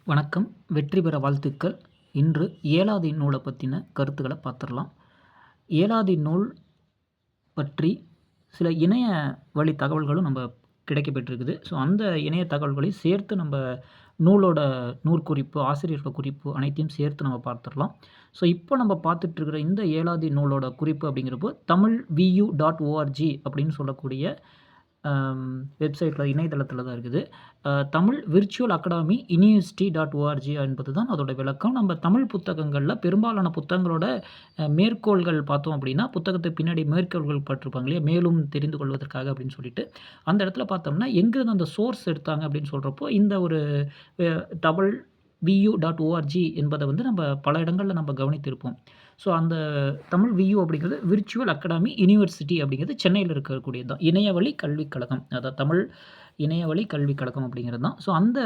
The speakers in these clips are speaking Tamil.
வணக்கம். வெற்றி பெற வாழ்த்துக்கள். இன்று ஏலாதி நூலை பற்றின கருத்துக்களை பார்த்துடலாம். ஏலாதி நூல் பற்றி சில இணைய வழி தகவல்களும் நம்ம கிடைக்கப்பெற்றிருக்குது. ஸோ அந்த இணைய தகவல்களை சேர்த்து நம்ம நூலோட நூற்குறிப்பு, ஆசிரியரோட குறிப்பு அனைத்தையும் சேர்த்து நம்ம பார்த்துடலாம். ஸோ இப்போ நம்ம பார்த்துட்ருக்கிற இந்த ஏலாதி நூலோட குறிப்பு அப்படிங்கிறப்போ tamilvu.org அப்படின்னு சொல்லக்கூடிய வெப்சைட்டில் இணையதளத்தில் தான் இருக்குது. தமிழ் விர்ச்சுவல் அகாடமி யூனிவர்சிட்டி.org என்பது தான் அதோட விளக்கம். நம்ம தமிழ் புத்தகங்களில் பெரும்பாலான புத்தகங்களோட மேற்கோள்கள் பார்த்தோம் அப்படின்னா, புத்தகத்துக்கு பின்னாடி மேற்கோள்கள் பட்டிருப்பாங்க இல்லையா, மேலும் தெரிந்து கொள்வதற்காக அப்படின்னு சொல்லிட்டு. அந்த இடத்துல பார்த்தோம்னா எங்கேருந்து அந்த சோர்ஸ் எடுத்தாங்க அப்படின்னு சொல்கிறப்போ இந்த ஒரு தமிழ் vu.org என்பதை வந்து நம்ம பல இடங்களில் நம்ம கவனித்திருப்போம். ஸோ அந்த தமிழ் வியூ அப்படிங்கிறது விர்ச்சுவல் அகாடமி யூனிவர்சிட்டி அப்படிங்கிறது சென்னையில் இருக்கக்கூடியது தான். இணையவழி கல்விக் கழகம், அதாவது தமிழ் இணையவழி கல்விக் கழகம் அப்படிங்கிறது தான். ஸோ அந்த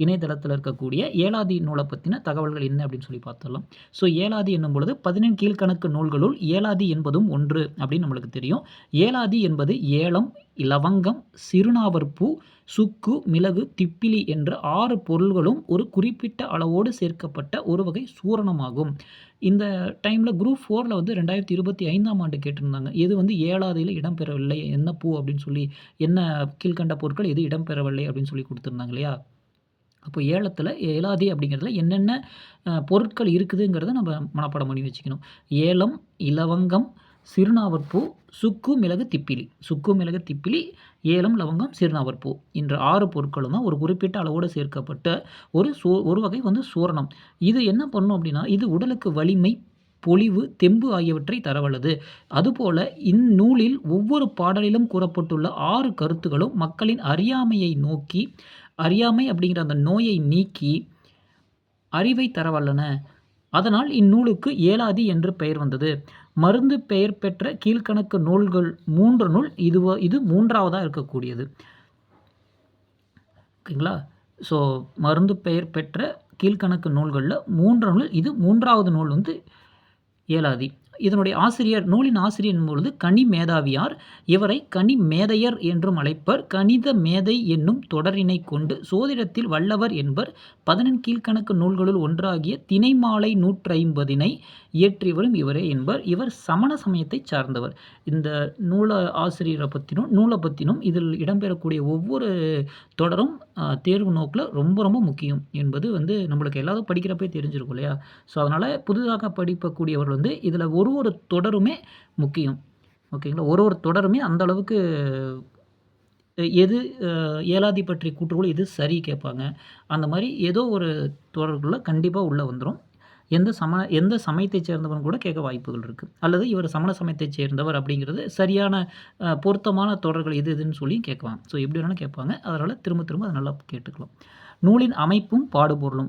இணையதளத்தில் இருக்கக்கூடிய ஏலாதி நூலை பற்றின தகவல்கள் என்ன அப்படின்னு சொல்லி பார்த்துடலாம். ஸோ ஏலாதி என்னும் பொழுது 14 கீழ்கணக்கு நூல்களுள் ஏலாதி என்பதும் ஒன்று அப்படின்னு நம்மளுக்கு தெரியும். ஏலாதி என்பது ஏலம், லவங்கம், சிறுநாவற்பூ, சுக்கு, மிளகு, திப்பிலி என்ற 6 பொருள்களும் ஒரு குறிப்பிட்ட அளவோடு சேர்க்கப்பட்ட ஒரு வகை சூரணமாகும். இந்த டைமில் குரூப் 4ல் வந்து 2025ஆம் ஆண்டு கேட்டிருந்தாங்க. எது வந்து ஏலாதியில் இடம்பெறவில்லை, என்ன பூ அப்படின்னு சொல்லி, என்ன கீழ்கண்ட பொருட்கள் எது இடம்பெறவில்லை அப்படின்னு சொல்லி கொடுத்துருந்தாங்க இல்லையா. அப்போ ஏலாதி அப்படிங்கிறதுல என்னென்ன பொருட்கள் இருக்குதுங்கிறத நம்ம மனப்பாடம் பண்ணி வச்சுக்கணும். ஏலம், இலவங்கம், சிறுநாவற்பூ, சுக்கு, மிளகு, திப்பிலி. சுக்கு, மிளகு, திப்பிலி, ஏலம், லவங்கம், சிறுநாவற்பூ என்ற 6 பொருட்களும் தான் ஒரு குறிப்பிட்ட அளவோடு சேர்க்கப்பட்ட ஒரு வகை வந்து சூரணம். இது என்ன பண்ணும் அப்படின்னா, இது உடலுக்கு வலிமை, பொலிவு, தெம்பு ஆகியவற்றை தரவல்லது. அதுபோல இந்நூலில் ஒவ்வொரு பாடலிலும் கூறப்பட்டுள்ள 6 கருத்துகளும் மக்களின் அறியாமையை நோக்கி, அறியாமை அப்படிங்கிற அந்த நோயை நீக்கி அறிவை தரவல்லன. அதனால் இந்நூலுக்கு ஏலாதி என்று பெயர் வந்தது. மருந்து பெயர் பெற்ற கீழ்கணக்கு நூல்கள் 3 நூல் இது 3ஆவதாக இருக்கக்கூடியது. ஓகேங்களா. ஸோ மருந்து பெயர் பெற்ற கீழ்கணக்கு நூல்களில் 3 நூல், இது 3ஆவது நூல் வந்து ஏலாதி. இதனுடைய ஆசிரியர், நூலின் ஆசிரியர் என்பொழுது கனி மேதாவியார். இவரை கனி மேதையர் என்றும் அழைப்பர். கணித மேதை என்னும் தொடரினை கொண்டு சோதிடத்தில் வல்லவர் என்பர். 14 கீழ்கணக்கு நூல்களுள் ஒன்றாகிய திணைமாலை 150 இயற்றியவரும் இவரே என்பர். இவர் சமண சமயத்தைச் சார்ந்தவர். இந்த ஆசிரியரை பற்றினும் நூலை பற்றினும் இதில் இடம்பெறக்கூடிய ஒவ்வொரு தொடரும் தேர்வு நோக்கில் ரொம்ப ரொம்ப முக்கியம் என்பது வந்து நம்மளுக்கு எல்லாரும் படிக்கிறப்பே தெரிஞ்சிருக்கும் இல்லையா. ஸோ அதனால் புதிதாக படிக்கக்கூடியவர்கள் வந்து இதில் ஒரு தொடருமே முக்கியம். ஓகேங்களா. ஒரு தொடருமே அந்த அளவுக்கு எது ஏலாதி பற்றி கூற்றுக்குள் எது சரி கேட்பாங்க. அந்த மாதிரி ஏதோ ஒரு தொடர்களில் கண்டிப்பாக உள்ளே வந்துடும். எந்த சமயத்தைச் சேர்ந்தவன் கூட கேட்க வாய்ப்புகள் இருக்குது. அல்லது இவர் சமண சமயத்தைச் சேர்ந்தவர் அப்படிங்கிறது சரியான பொருத்தமான தொடர்கள் எதுன்னு சொல்லி கேட்கலாம். ஸோ எப்படி வேணாலும் கேட்பாங்க. அதனால் திரும்ப அதை நல்லா கேட்டுக்கலாம். நூலின் அமைப்பும் பாடுபொருளும்.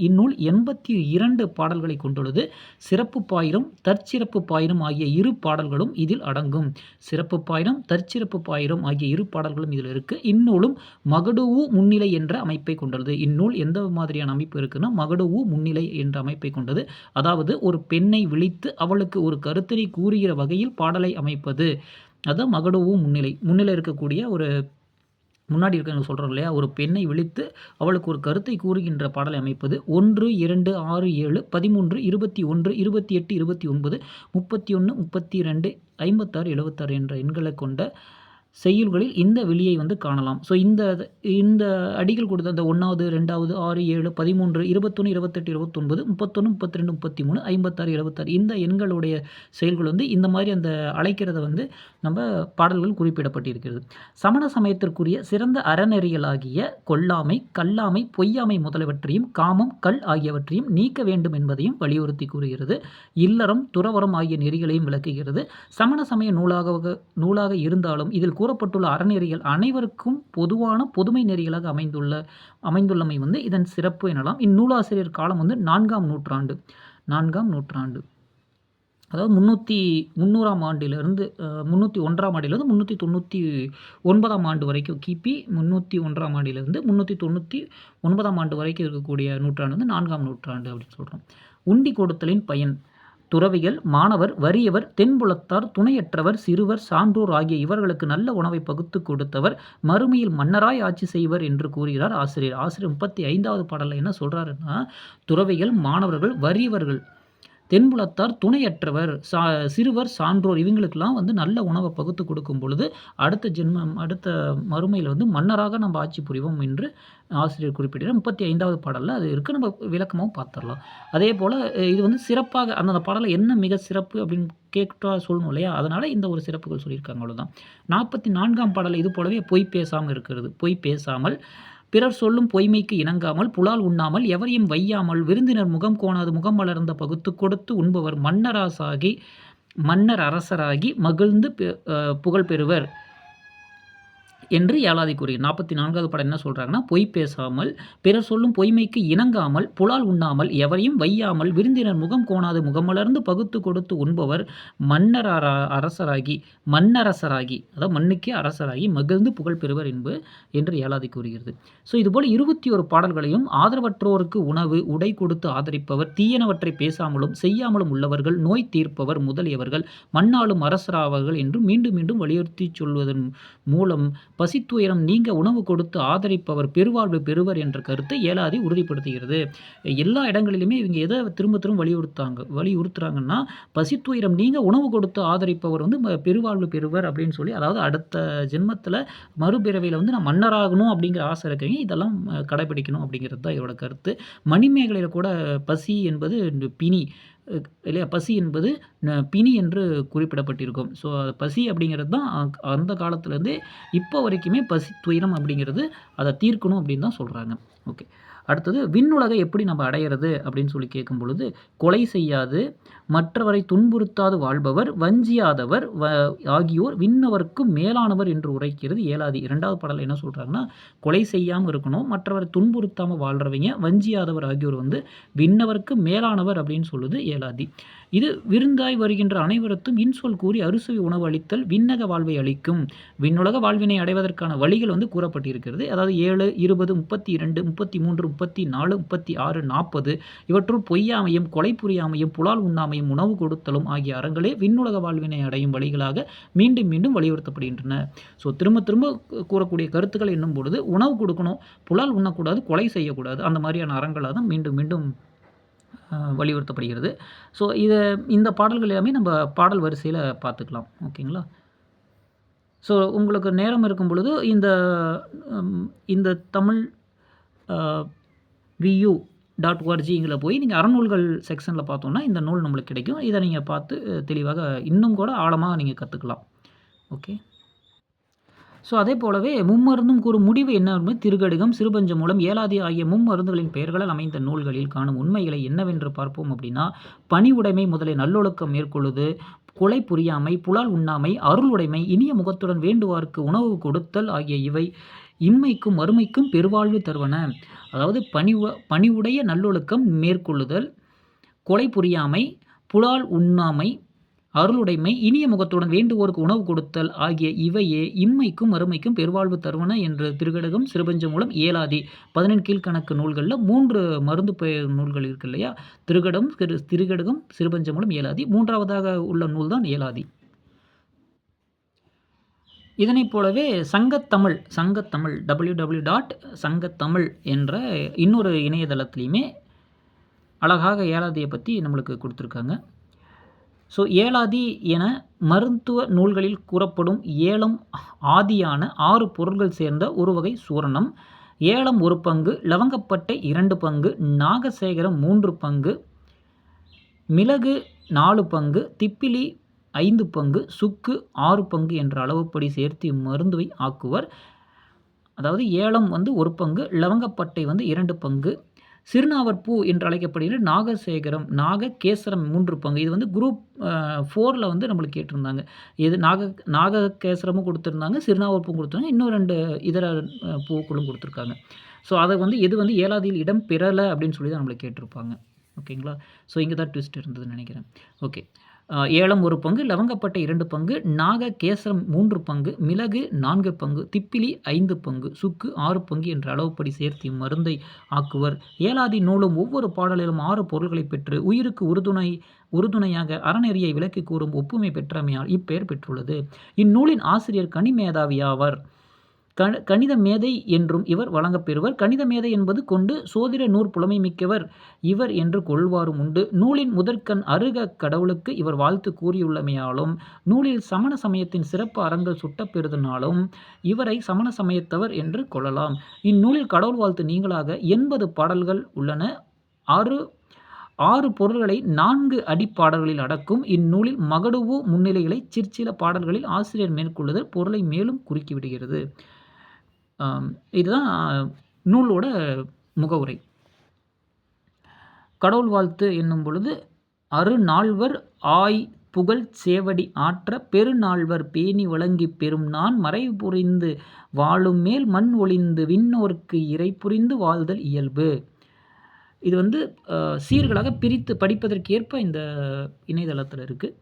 இந்நூல் 82 பாடல்களை கொண்டுள்ளது. சிறப்பு பாயிரம், தற்சிறப்பு பாயிரம் ஆகிய 2 பாடல்களும் இதில் அடங்கும். சிறப்பு பாயிரம், தற்சிறப்பு பாயிரம் ஆகிய 2 பாடல்களும் இதில் இருக்கு. இந்நூலும் மகடூஉ முன்னிலை என்ற அமைப்பை கொண்டுள்ளது. இந்நூல் எந்த மாதிரியான அமைப்பு இருக்குன்னா, மகடூஉ முன்னிலை என்ற அமைப்பை கொண்டது. அதாவது ஒரு பெண்ணை விழித்து அவளுக்கு ஒரு கருத்தினை கூறுகிற வகையில் பாடலை அமைப்பது. அதான் மகடூஉ முன்னிலை இருக்கக்கூடிய ஒரு முன்னாடி இருக்கவங்க சொல்கிறோம் இல்லையா, ஒரு பெண்ணை விழித்து அவளுக்கு ஒரு கருத்தை கூறுகின்ற பாடலை அமைப்பது. 1, 2, 6, 7, 13, 21, 28, 29, 31, 32, 56, 76 என்ற எண்களை கொண்ட செய்யுள்களில் இந்த வெளியை வந்து காணலாம். ஸோ இந்த அடிகள் கொடுத்த அந்த 1வது, 2வது, 6, 7, 13, 21, 28, 29, 31, 32, 33, 56, 76 இந்த எண்களுடைய செயல்கள் வந்து இந்த மாதிரி அந்த அழைக்கிறத வந்து நம்ம பாடல்கள் குறிப்பிடப்பட்டிருக்கிறது. சமண சமயத்திற்குரிய சிறந்த அறநெறிகளாகிய கொல்லாமை, கல்லாமை, பொய்யாமை முதலியவற்றையும், காமம், கல் ஆகியவற்றையும் நீக்க வேண்டும் என்பதையும் வலியுறுத்தி கூறுகிறது. இல்லறம், துறவறம் ஆகிய நெறிகளையும் விளக்குகிறது. சமண சமய நூலாக இருந்தாலும் இதில் கூறப்பட்டுள்ள அறநெறிகள் அனைவருக்கும் பொதுவான பொதுமை நெறிகளாக அமைந்துள்ளமை வந்து இதன் சிறப்பு எனலாம். இந்நூலாசிரியர் காலம் வந்து 4ஆம் நூற்றாண்டு, அதாவது 300ஆம் ஆண்டிலிருந்து 301ஆம் ஆண்டிலிருந்து 399ஆம் ஆண்டு வரைக்கும், கிபி 301ஆம் ஆண்டிலிருந்து 399ஆம் ஆண்டு வரைக்கும் இருக்கக்கூடிய நூற்றாண்டு வந்து 4ஆம் நூற்றாண்டு அப்படின்னு சொல்கிறோம். உண்டி கொடுத்தலின் பயன். துறவிகள், மாணவர், வறியவர், தென்புலத்தார், துணையற்றவர், சிறுவர், சான்றோர் ஆகிய இவர்களுக்கு நல்ல உணவை பகுத்துக் கொடுத்தவர், மறுமையில் மன்னராய் ஆட்சி செய்வர் என்று கூறுகிறார் ஆசிரியர். ஆசிரியர் 35வது பாடல்ல என்ன சொல்றாருன்னா, துறவிகள், மாணவர்கள், வறியவர்கள், தென்புலத்தார், துணையற்றவர், சிறுவர், சான்றோர் இவங்களுக்கெல்லாம் வந்து நல்ல உணவை பகுத்து கொடுக்கும் பொழுது அடுத்த மறுமையில் வந்து மன்னராக நம்ம ஆட்சி புரிவோம் என்று ஆசிரியர் குறிப்பிட்டார். 35வது பாடலில் அது இருக்குது. நம்ம விளக்கமாகவும் பார்த்துடலாம். அதே போல் இது வந்து சிறப்பாக அந்த பாடலில் என்ன மிக சிறப்பு அப்படின்னு கேட்டா சொல்லணும் இல்லையா, அதனால் இந்த ஒரு சிறப்புகள் சொல்லியிருக்காங்க, அவ்வளோதான். 44ஆம் பாடல் இது போலவே பொய் பேசாமல் இருக்கிறது. பொய் பேசாமல், பிறர் சொல்லும் பொய்மைக்கு இணங்காமல், புலால் உண்ணாமல், எவரையும் வையாமல், விருந்தினர் முகம் கோணாது முகம் மலர்ந்த பகுத்து கொடுத்து உண்பவர் மன்னர் அரசராகி மகிழ்ந்து புகழ் பெறுவர் என்று ஏலாதி கூறுகிறார். 44வது பாடல் என்ன சொல்கிறாங்கன்னா, பொய் பேசாமல், பிறர் சொல்லும் பொய்மைக்கு இணங்காமல், புலால் உண்ணாமல், எவரையும் வையாமல், விருந்தினர் முகம் கோணாது முகமலர்ந்து பகுத்து கொடுத்து உண்பவர் மன்னரசராகி அதாவது மண்ணுக்கே அரசராகி மகிழ்ந்து புகழ் பெறுவர் என்று ஏலாதி கூறுகிறது. ஸோ இதுபோல் 21 பாடல்களையும் ஆதரவற்றோருக்கு உணவு, உடை கொடுத்து ஆதரிப்பவர், தீயனவற்றை பேசாமலும் செய்யாமலும் உள்ளவர்கள், நோய் தீர்ப்பவர் முதலியவர்கள் மண்ணாளும் அரசராவார்கள் என்று மீண்டும் மீண்டும் வலியுறுத்தி சொல்வதன் மூலம் பசித்துயரம் நீங்க உணவு கொடுத்து ஆதரிப்பவர் பெருவாழ்வு பெறுவர் என்ற கருத்தை ஏலாதி உறுதிப்படுத்துகிறது. எல்லா இடங்களிலுமே இவங்க எதை திரும்ப திரும்ப வலியுறுத்துறாங்கன்னா, பசித்துயரம் நீங்க உணவு கொடுத்து ஆதரிப்பவர் வந்து பெருவாழ்வு பெறுவர் அப்படின்னு சொல்லி, அதாவது அடுத்த ஜென்மத்தில் மறுபிறவியில் வந்து நான் மன்னராகணும் அப்படிங்கிற ஆசை இருக்கிறவங்க இதெல்லாம் கடைபிடிக்கணும் அப்படிங்கிறது தான் இதோட கருத்து. மணிமேகலையில் கூட பசி என்பது பிணி இல்லையா, பசி என்பது பிணி என்று குறிப்பிடப்பட்டிருக்கும். ஸோ பசி அப்படிங்கிறது தான் அந்த காலத்துலேருந்தே இப்போ வரைக்குமே பசி துயரம் அப்படிங்கிறது அதை தீர்க்கணும் அப்படின்னு தான் சொல்கிறாங்க. ஓகே, அடுத்தது விண்ணுலகை எப்படி நம்ம அடையிறது அப்படின்னு சொல்லி கேட்கும் பொழுது, கொலை செய்யாது, மற்றவரை துன்புறுத்தாது வாழ்பவர், வஞ்சியாதவர் ஆகியோர் விண்ணவர்க்கும் மேலானவர் என்று உரைக்கிறது ஏலாதி. 2வது பாடலில் என்ன சொல்கிறாங்கன்னா, கொலை செய்யாமல் இருக்கணும், மற்றவரை துன்புறுத்தாமல் வாழ்கிறவங்க, வஞ்சியாதவர் ஆகியோர் வந்து விண்ணவருக்கு மேலானவர் அப்படின்னு சொல்லுது ஏலாதி. இது விருந்தாய் வருகின்ற அனைவருக்கும் இன்சொல் கூறி அறுசுவை உணவு அளித்தல் விண்ணக வாழ்வை அளிக்கும். விண்ணுலக வாழ்வினை அடைவதற்கான வழிகள் வந்து கூறப்பட்டிருக்கிறது. அதாவது 7, 20, 32, 33, 34, 36, 40 இவற்றுள் பொய்யாமையும், கொலை புரியாமையும், புலால் உண்ணாமையும், உணவு கொடுத்தலும் ஆகிய அறங்களே விண்ணுலக வாழ்வினை அடையும் வழிகளாக மீண்டும் மீண்டும் வலியுறுத்தப்படுகின்றன. ஸோ திரும்ப திரும்ப கூறக்கூடிய கருத்துக்கள் என்னும் பொழுது, உணவு கொடுக்கணும், புலால் உண்ணக்கூடாது, கொலை செய்யக்கூடாது, அந்த மாதிரியான அறங்களாக தான் மீண்டும் மீண்டும் வலியுறுத்தப்படுகிறது. ஸோ இந்த பாடல்கள் எல்லாமே நம்ம பாடல் வரிசையில் பார்த்துக்கலாம். ஓகேங்களா? ஸோ உங்களுக்கு நேரம் இருக்கும் பொழுது இந்த தமிழ் VU.org போய் நீங்கள் அறநூல்கள் செக்ஷனில் பார்த்தோன்னா இந்த நூல் நம்மளுக்கு கிடைக்கும். இதை நீங்கள் பார்த்து தெளிவாக இன்னும் கூட ஆழமாக நீங்கள் கற்றுக்கலாம். ஓகே, ஸோ அதே போலவே மும்மருந்தும் கூறும் முடிவு என்ன? திருக்கடிகம், சிறுபஞ்சமூலம், ஏலாதி ஆகிய மும்மருந்துகளின் பெயர்களால் அமைந்த நூல்களில் காணும் உண்மைகளை என்னவென்று பார்ப்போம் அப்படின்னா, பணிவுடைமை முதலிய நல்லொழுக்கம் மேற்கொள்ளுது, கொலை புரியாமை, புலால் உண்ணாமை, அருளுடைமை, இனிய முகத்துடன் வேண்டுவார்க்கு உணவு கொடுத்தல் ஆகிய இவை இம்மைக்கும் மறுமைக்கும் பெருவாழ்வு தருவன. அதாவது பணிவுடைய நல்லொழுக்கம் மேற்கொள்ளுதல், கொலை புரியாமை, புலால் உண்ணாமை, அருளுடைமை, இனிய முகத்துடன் வேண்டுவோருக்கு உணவு கொடுத்தல் ஆகிய இவையே இம்மைக்கும் மறுமைக்கும் பெருவாழ்வு தருவன என்று திருக்கடிகம், சிறுபஞ்சமூலம், ஏலாதி 17 கீழ்கணக்கு நூல்களில் 3 மருந்து நூல்கள் இருக்கு இல்லையா, திருக்கடிகம், சிறுபஞ்சமூலம், ஏலாதி. 3வதாக உள்ள நூல் தான் ஏலாதி. இதனைப் போலவே சங்கத்தமிழ் www.சங்கத்தமிழ் என்ற இன்னொரு இணையதளத்துலேயுமே அழகாக ஏலாதியை பற்றி நம்மளுக்கு கொடுத்துருக்காங்க. ஸோ ஏலாதி என மருத்துவ நூல்களில் கூறப்படும் ஏலம் ஆதியான 6 பொருள்கள் சேர்ந்த ஒரு வகை சூரணம். ஏலம் 1 பங்கு, லவங்கப்பட்டை 2 பங்கு, நாகசேகரம் 3 பங்கு, மிளகு 4 பங்கு, திப்பிலி 5 பங்கு, சுக்கு 6 பங்கு என்ற அளவுப்படி சேர்த்து இம்மருந்துவை ஆக்குவர். அதாவது ஏலம் வந்து 1 பங்கு, லவங்கப்பட்டை வந்து 2 பங்கு, சிறுநாவற்பூ என்று அழைக்கப்படுகிற நாககேசரம் 3 பங்கு. இது வந்து குரூப் 4ல் வந்து நம்மளுக்கு கேட்டிருந்தாங்க. இது நாககேசரமும் கொடுத்துருந்தாங்க, சிறுநாவற்பூ கொடுத்துருந்தாங்க, இன்னும் 2 இதர பூக்களும் கொடுத்துருக்காங்க. ஸோ அதை வந்து எது வந்து ஏலாதியில் இடம் பெறலை அப்படின்னு சொல்லி தான் நம்மளுக்கு கேட்டிருப்பாங்க. ஓகேங்களா? ஸோ இங்கே தான் ட்விஸ்ட் இருந்ததுன்னு நினைக்கிறேன். ஓகே, ஏலம் 1 பங்கு, லவங்கப்பட்டை 2 பங்கு, நாக கேசரம் 3 பங்கு, மிளகு 4 பங்கு, திப்பிலி 5 பங்கு, சுக்கு 6 பங்கு என்ற அளவுப்படி சேர்த்து இம்மருந்தை ஆக்குவர். ஏலாதி நூலும் ஒவ்வொரு பாடலிலும் 6 பொருள்களைப் பெற்று உயிருக்கு உறுதுணையாக அறநெறியை விளக்கிக் கூறும் ஒப்புமை பெற்றமையால் இப்பெயர் பெற்றுள்ளது. இந்நூலின் ஆசிரியர் கனிமேதாவியாவர். கணித மேதை என்றும் இவர் வழங்கப் பெறுவர். கணித மேதை என்பது கொண்டு சோதிட நூற்புலமை மிக்கவர் இவர் என்று கொள்வாரும் உண்டு. நூலின் முதற்கண் அருக கடவுளுக்கு இவர் வாழ்த்து கூறியுள்ளமையாலும் நூலில் சமண சமயத்தின் சிறப்பு அறங்கள் சுட்டப்பெறுதனாலும் இவரை சமண சமயத்தவர் என்று கொள்ளலாம். இந்நூலில் கடவுள் வாழ்த்து நீங்களாக 80 பாடல்கள் உள்ளன. 6 பொருள்களை 4 அடிப்பாடல்களில் அடக்கும். இந்நூலில் மகடுவு முன்னிலைகளை சிற்சில பாடல்களில் ஆசிரியர் மேற்கொள்ளுதல் பொருளை மேலும் குறுக்கிவிடுகிறது. இதுதான் நூலோட முகவுரை. கடவுள் வாழ்த்து என்னும் பொழுது அருநால்வர் ஆய் புகழ் சேவடி ஆற்ற பெருநால்வர் பேணி வழங்கி பெரும் நான் மறைபுரிந்து வாழும் மேல் மண் ஒளிந்து விண்ணோர்க்கு இறை புரிந்து வாழ்தல் இயல்பு. இது சீர்களாக பிரித்து படிப்பதற்கேற்ப இந்த இணையதளத்தில் இருக்குது.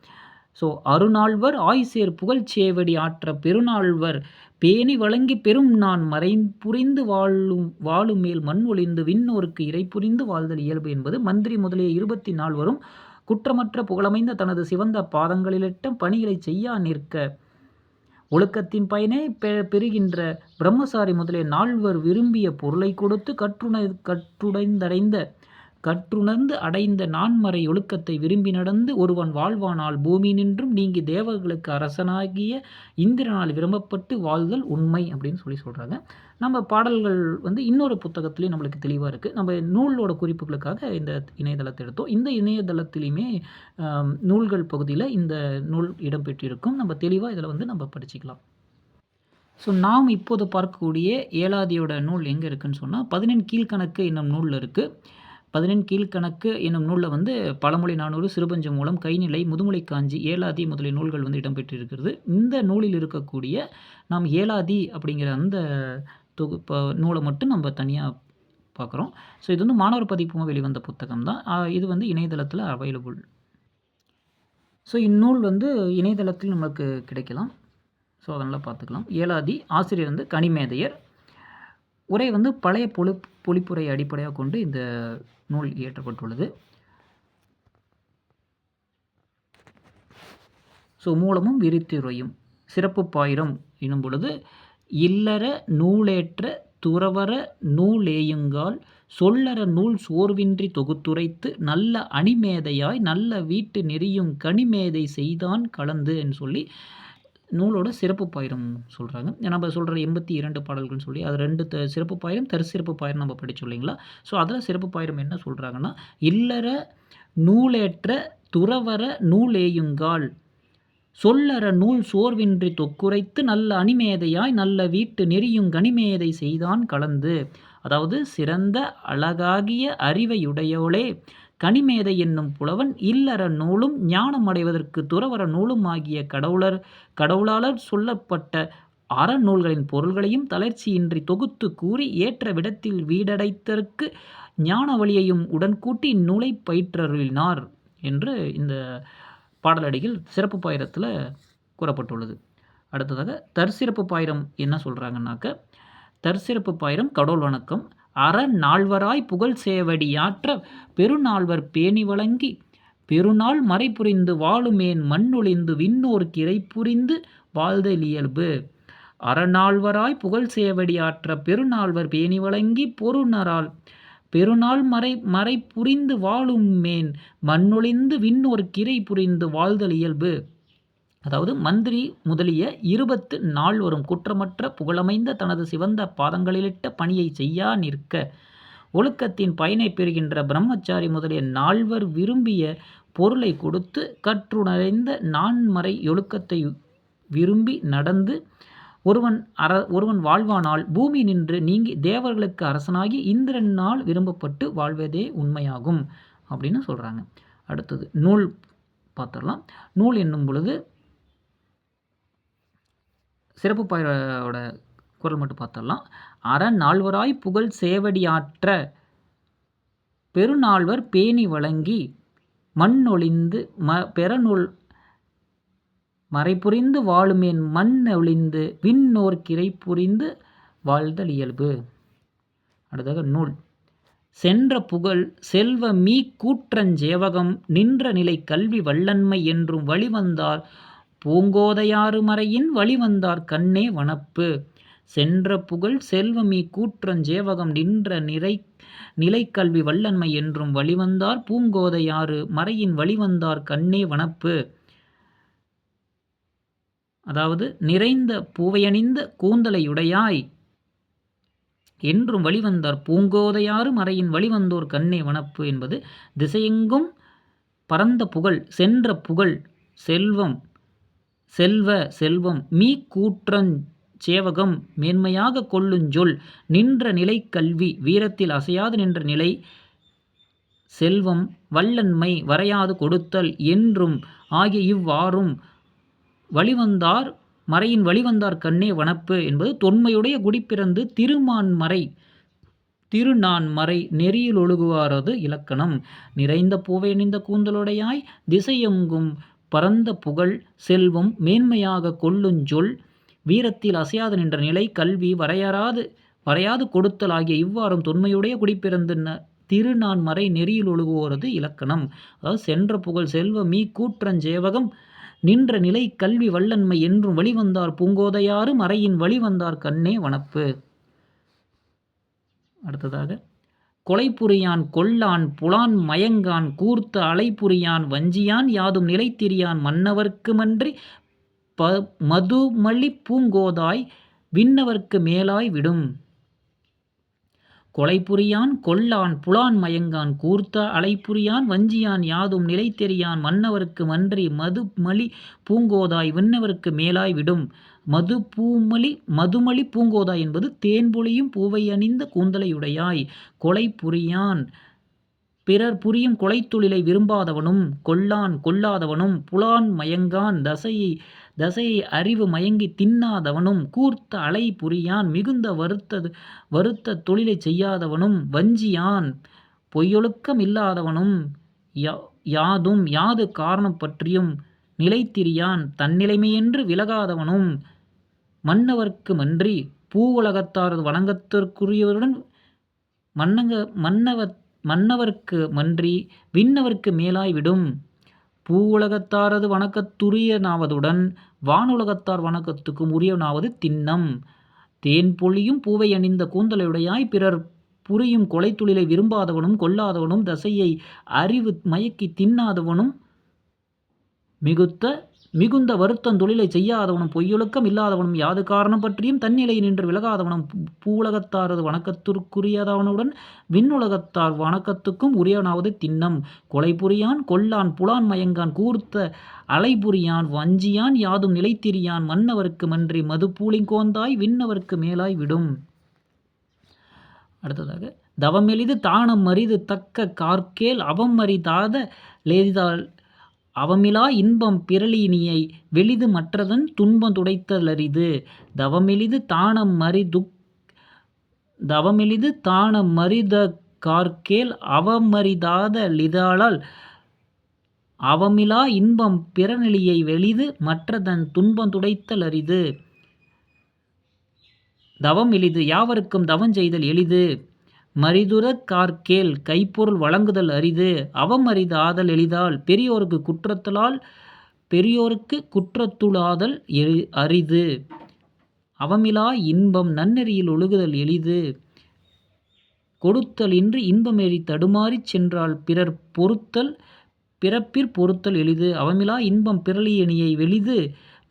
ஸோ அருநால்வர் ஆய்சேர் புகழ்ச்சேவடி ஆற்ற பெருநால்வர் பேணி வழங்கி பெரும் நான் மறைபுரிந்து வாழும் மேல் மண் ஒளிந்து விண்ணோருக்கு இறை புரிந்து வாழ்தல் இயல்பு என்பது மந்திரி முதலிய 24 குற்றமற்ற புகழமைந்த தனது சிவந்த பாதங்களிலிட்ட பணிகளை செய்யா நிற்க ஒழுக்கத்தின் பயனை பெறுகின்ற பிரம்மசாரி முதலிய 4 விரும்பிய பொருளை கொடுத்து கற்றுணர்ந்து அடைந்த நான்மறை ஒழுக்கத்தை விரும்பி நடந்து ஒருவன் வாழ்வானால் பூமி நின்றும் நீங்கி தேவர்களுக்கு அரசனாகிய இந்திரனால் விரும்பப்பட்டு வாழ்தல் உண்மை அப்படின்னு சொல்கிறாங்க. நம்ம பாடல்கள் இன்னொரு புத்தகத்துலேயும் நம்மளுக்கு தெளிவாக இருக்குது. நம்ம நூலோட குறிப்புகளுக்காக இந்த இணையதளத்தை எடுத்தோம். இந்த இணையதளத்திலையுமே நூல்கள் பகுதியில் இந்த நூல் இடம்பெற்றிருக்கும். நம்ம தெளிவாக இதில் நம்ம படிச்சுக்கலாம். ஸோ நாம் இப்போது பார்க்கக்கூடிய ஏலாதியோட நூல் எங்கே இருக்குதுன்னு சொன்னால் 14 கீழ்கணக்கு என்னும் நூலில் இருக்குது. 14 கீழ்கணக்கு என்னும் நூலில் பழமொழி 400, சிறுபஞ்ச மூலம், கைநிலை, முதுமொழி காஞ்சி, ஏலாதி முதலிய நூல்கள் இடம்பெற்றிருக்கிறது. இந்த நூலில் இருக்கக்கூடிய நாம் ஏலாதி அப்படிங்கிற அந்த நூலை மட்டும் நம்ம தனியாக பார்க்குறோம். ஸோ இது மாணவர் பதிப்பு வெளிவந்த புத்தகம் தான். இது இணையதளத்தில் அவைலபிள். ஸோ இந்நூல் இணையதளத்தில் நமக்கு கிடைக்கலாம். ஸோ அதனால் பார்த்துக்கலாம். ஏலாதி ஆசிரியர் கனிமேதையர். உரை பழைய பொழிப்புரையை அடிப்படையாக கொண்டு இந்த நூல் இயற்றப்பட்டுள்ளது. ஸோ மூலமும் விரித்துரையும். சிறப்பு பாயிரம் எனும் பொழுது இல்லற நூலேற்ற துறவர நூலேயுங்கால் சொல்லற நூல் சோர்வின்றி தொகுத்துரைத்து நல்ல அணிமேதையாய் நல்ல வீட்டு நெறியும் கனிமேதை செய்தான் கலந்து என்று சொல்லி நூலோட சிறப்பு பாயிரம் சொல்கிறாங்க. நம்ம சொல்கிற 82 பாடல்கள்னு சொல்லி அது 2 சிறப்பு பாயிரம் தற்சிறப்பு பாயிரம் நம்ம படித்தோம் இல்லைங்களா. ஸோ அதில் சிறப்பு பாயிரம் என்ன சொல்கிறாங்கன்னா இல்லற நூலேற்ற துறவர நூலேயுங்கால் சொல்லற நூல் சோர்வின்றி தொக்குரைத்து நல்ல அணிமேதையாய் நல்ல வீட்டு நெறியும் கனிமேதை செய்தான் கலந்து. அதாவது சிறந்த அழகாகிய அறிவையுடையோளே கனிமேதை என்னும் புலவன் இல்லற நூலும் ஞானம் அடைவதற்கு துறவர நூலும் ஆகிய கடவுளாளர் சொல்லப்பட்ட அறநூல்களின் பொருள்களையும் தளர்ச்சியின்றி தொகுத்து கூறி ஏற்ற விடத்தில் வீடடைத்தற்கு ஞான வழியையும் உடன்கூட்டி இந்நூலை பயிற்றருளினார் என்று இந்த பாடலடிகள் சிறப்பு பாயிரத்தில் கூறப்பட்டுள்ளது. அடுத்ததாக தற்சிறப்பு பாயிரம் என்ன சொல்கிறாங்கன்னாக்க தற்சிறப்பு பாயிரம் கடவுள் வணக்கம். அறநால்வராய் புகழ் சேவடியாற்ற பெருநால்வர் பேணி வழங்கி பெருநாள் மறைபுரிந்து வாழுமேன் மண்ணொழிந்து விண்ணோர்க்கு இறை புரிந்து வாழ்தல் இயல்பு. அறநால்வராய் புகழ் சேவடியாற்ற பெருநால்வர் பேணி வழங்கி பெருநாள் மறை புரிந்து வாழுமேன் மண்ணொழிந்து விண்ணோர்க்கு இறை புரிந்து வாழ்தல் இயல்பு. அதாவது மந்திரி முதலிய 24 குற்றமற்ற புகழமைந்த தனது சிவந்த பாதங்களிலிட்ட பணியை செய்யா நிற்க ஒழுக்கத்தின் பயனை பெறுகின்ற பிரம்மச்சாரி முதலிய 4 விரும்பிய பொருளை கொடுத்து கற்றுணர்ந்த நான்மறை ஒழுக்கத்தை விரும்பி நடந்து ஒருவன் வாழ்வானால் பூமி நின்று நீங்கி தேவர்களுக்கு அரசனாகி இந்திரனால் விரும்பப்பட்டு வாழ்வதே உண்மையாகும் அப்படின்னு சொல்கிறாங்க. அடுத்தது நூல் பார்த்துடலாம். நூல் என்னும் பொழுது சிறப்பு பாயிரோட குரல் மட்டும் பார்த்துடலாம். அறநால்வராய் புகழ் சேவடியாற்ற பெருநால்வர் பேணி வழங்கி மண்ணொழிந்து மறைபுரிந்து வாழுமேன் மண் ஒழிந்து விண்ணோர் கிரை புரிந்து வாழ்தல் இயல்பு. அடுத்ததாக நூல். சென்ற புகழ் செல்வ மீ கூற்றஞ் சேவகம் நின்ற நிலை கல்வி வல்லன்மை என்றும் வழிவந்தார் பூங்கோதையாறு மறையின் வழிவந்தார் கண்ணே வனப்பு. சென்ற புகழ் செல்வ மீ கூற்றஞ் சேவகம் நின்ற நிலை கல்வி வல்லன்மை என்றும் வழிவந்தார் பூங்கோதையாறு மறையின் வழிவந்தார் கண்ணே வனப்பு. அதாவது நிறைந்த பூவையணிந்த கூந்தலையுடையாய் என்றும் வழிவந்தார் பூங்கோதையாறு மறையின் வழிவந்தோர் கண்ணே வனப்பு என்பது திசையெங்கும் பரந்த புகழ் சென்ற புகழ் செல்வம் மீ கூற்றஞ் சேவகம் மேன்மையாக கொள்ளுஞ்சொல் நின்ற நிலை கல்வி வீரத்தில் அசையாது நின்ற நிலை செல்வம் வல்லன்மை வரையாது கொடுத்தல் என்றும் ஆகிய இவ்வாறும் வழிவந்தார் மறையின் வழிவந்தார் கண்ணே வனப்பு என்பது தொன்மையுடைய குடிப்பிறந்து திருநான்மறை நெறியில் ஒழுகுவாரது இலக்கணம். நிறைந்த பூவையணிந்த கூந்தலுடையாய் திசையெங்கும் பரந்த புகழ் செல்வம் மேன்மையாக கொள்ளுஞ்சொல் வீரத்தில் அசையாது நின்ற நிலை கல்வி வரையாது கொடுத்தல் ஆகிய இவ்வாறும் தொன்மையுடைய குடிப்பிறந்து திருநான்மறை நெறியில் ஒழுகுவோரது இலக்கணம். அதாவது சென்ற புகழ் செல்வ மீ கூற்றஞ் சேவகம் நின்ற நிலை கல்வி வல்லன்மை என்றும் வழிவந்தார் பூங்கோதையாறு மறையின் வழிவந்தார் கண்ணே வனப்பு. அடுத்ததாக கொலைப்புரியான் கொல்லான் புலான் மயங்கான் கூர்த்த அலைப்புரியான் வஞ்சியான் யாதும் நிலைத்திரியான் மன்னவர்க்கு மன்றி மதுமலி பூங்கோதாய் விண்ணவர்க்கு மேலாய் விடும். கொலைப்புரியான் கொல்லான் புலான் மயங்கான் கூர்த்த அலைப்புரியான் வஞ்சியான் யாதும் நிலைத்தெரியான் மன்னவர்க்கு மன்றி மதுமலி பூங்கோதாய் விண்ணவர்க்கு மேலாய் விடும். மதுமலி பூங்கோதாய் என்பது தேன்பொழியும் பூவை அணிந்த கூந்தலையுடையாய். கொலைப்புரியான் பிறர் புரியும் கொலைத்தொழிலை விரும்பாதவனும் கொல்லான் கொல்லாதவனும் புலான் மயங்கான் தசையை அறிவு மயங்கி தின்னாதவனும் கூர்த்த அலை புரியான் மிகுந்த வருத்த தொழிலை செய்யாதவனும் வஞ்சியான் பொய்யொழுக்கம் இல்லாதவனும் யாது காரணம் பற்றியும் நிலைத்திரியான் தன்னிலைமையென்று விலகாதவனும் மன்னவர்க்கு மன்றி பூவுலகத்தாரது வணங்கத்திற்குரியவருடன் மன்னவர்க்கு மன்றி விண்ணவர்க்கு மேலாய் விடும். பூவுலகத்தாரது வணக்கத்துரியனாவதுடன் வானுலகத்தார் வணக்கத்துக்கும் உரியவனாவது திண்ணம். தேன் பொழியும் பூவை அணிந்த கூந்தலையுடையாய் பிறர் புரியும் கொலைத்தொழிலை விரும்பாதவனும் கொல்லாதவனும் தசையை அறிவு மயக்கி தின்னாதவனும் மிகுந்த வருத்தம் தொழிலை செய்யாதவனும் பொய்யொழுக்கம் இல்லாதவனும் யாது காரணம் பற்றியும் தன்னிலையை நின்று விலகாதவனும் பூவுலகத்தாரது வணக்கத்திற்குரியதவனுடன் விண்ணுலகத்தார் வணக்கத்துக்கும் உரியவனாவது திண்ணம். கொலைப்புரியான் கொல்லான் புலான் மயங்கான் கூர்த்த அலைபுரியான் வஞ்சியான் யாதும் நிலைத்திரியான் மன்னவர்க்கு மன்றி மதுப்பூலிங்கோந்தாய் விண்ணவர்க்கு மேலாய் விடும். அடுத்ததாக தவமெளிது தானம் மரிது தக்க கார்க்கேல் அவமரிதாத லேதிதால் அவமிலா இன்பம் பிறழியினியை வெளிது மற்றதன் துன்பம் துடைத்தலரிது. தவமெளிது தானம் மரித கார்க்கேல் அவமரிதாத லிதாளால் அவமிலா இன்பம் பிறநிலையை வெளிது மற்றதன் துன்பம் துடைத்தல் அரிது. தவம் எளிது யாவருக்கும் தவம் செய்தல் எளிது. மரிதுர கார்க்கேல் கைப்பொருள் வழங்குதல் அரிது. அவமரிது ஆதல் எளிதால் பெரியோருக்கு குற்றத்துளாதல் அரிது. அவமிலா இன்பம் நன்னெறியில் ஒழுகுதல் எளிது. கொடுத்தல் இன்றி இன்பமெறி தடுமாறிச் சென்றால் பிறப்பிற் பொறுத்தல் எளிது. அவமிலா இன்பம் பிறழியணியை வெளிது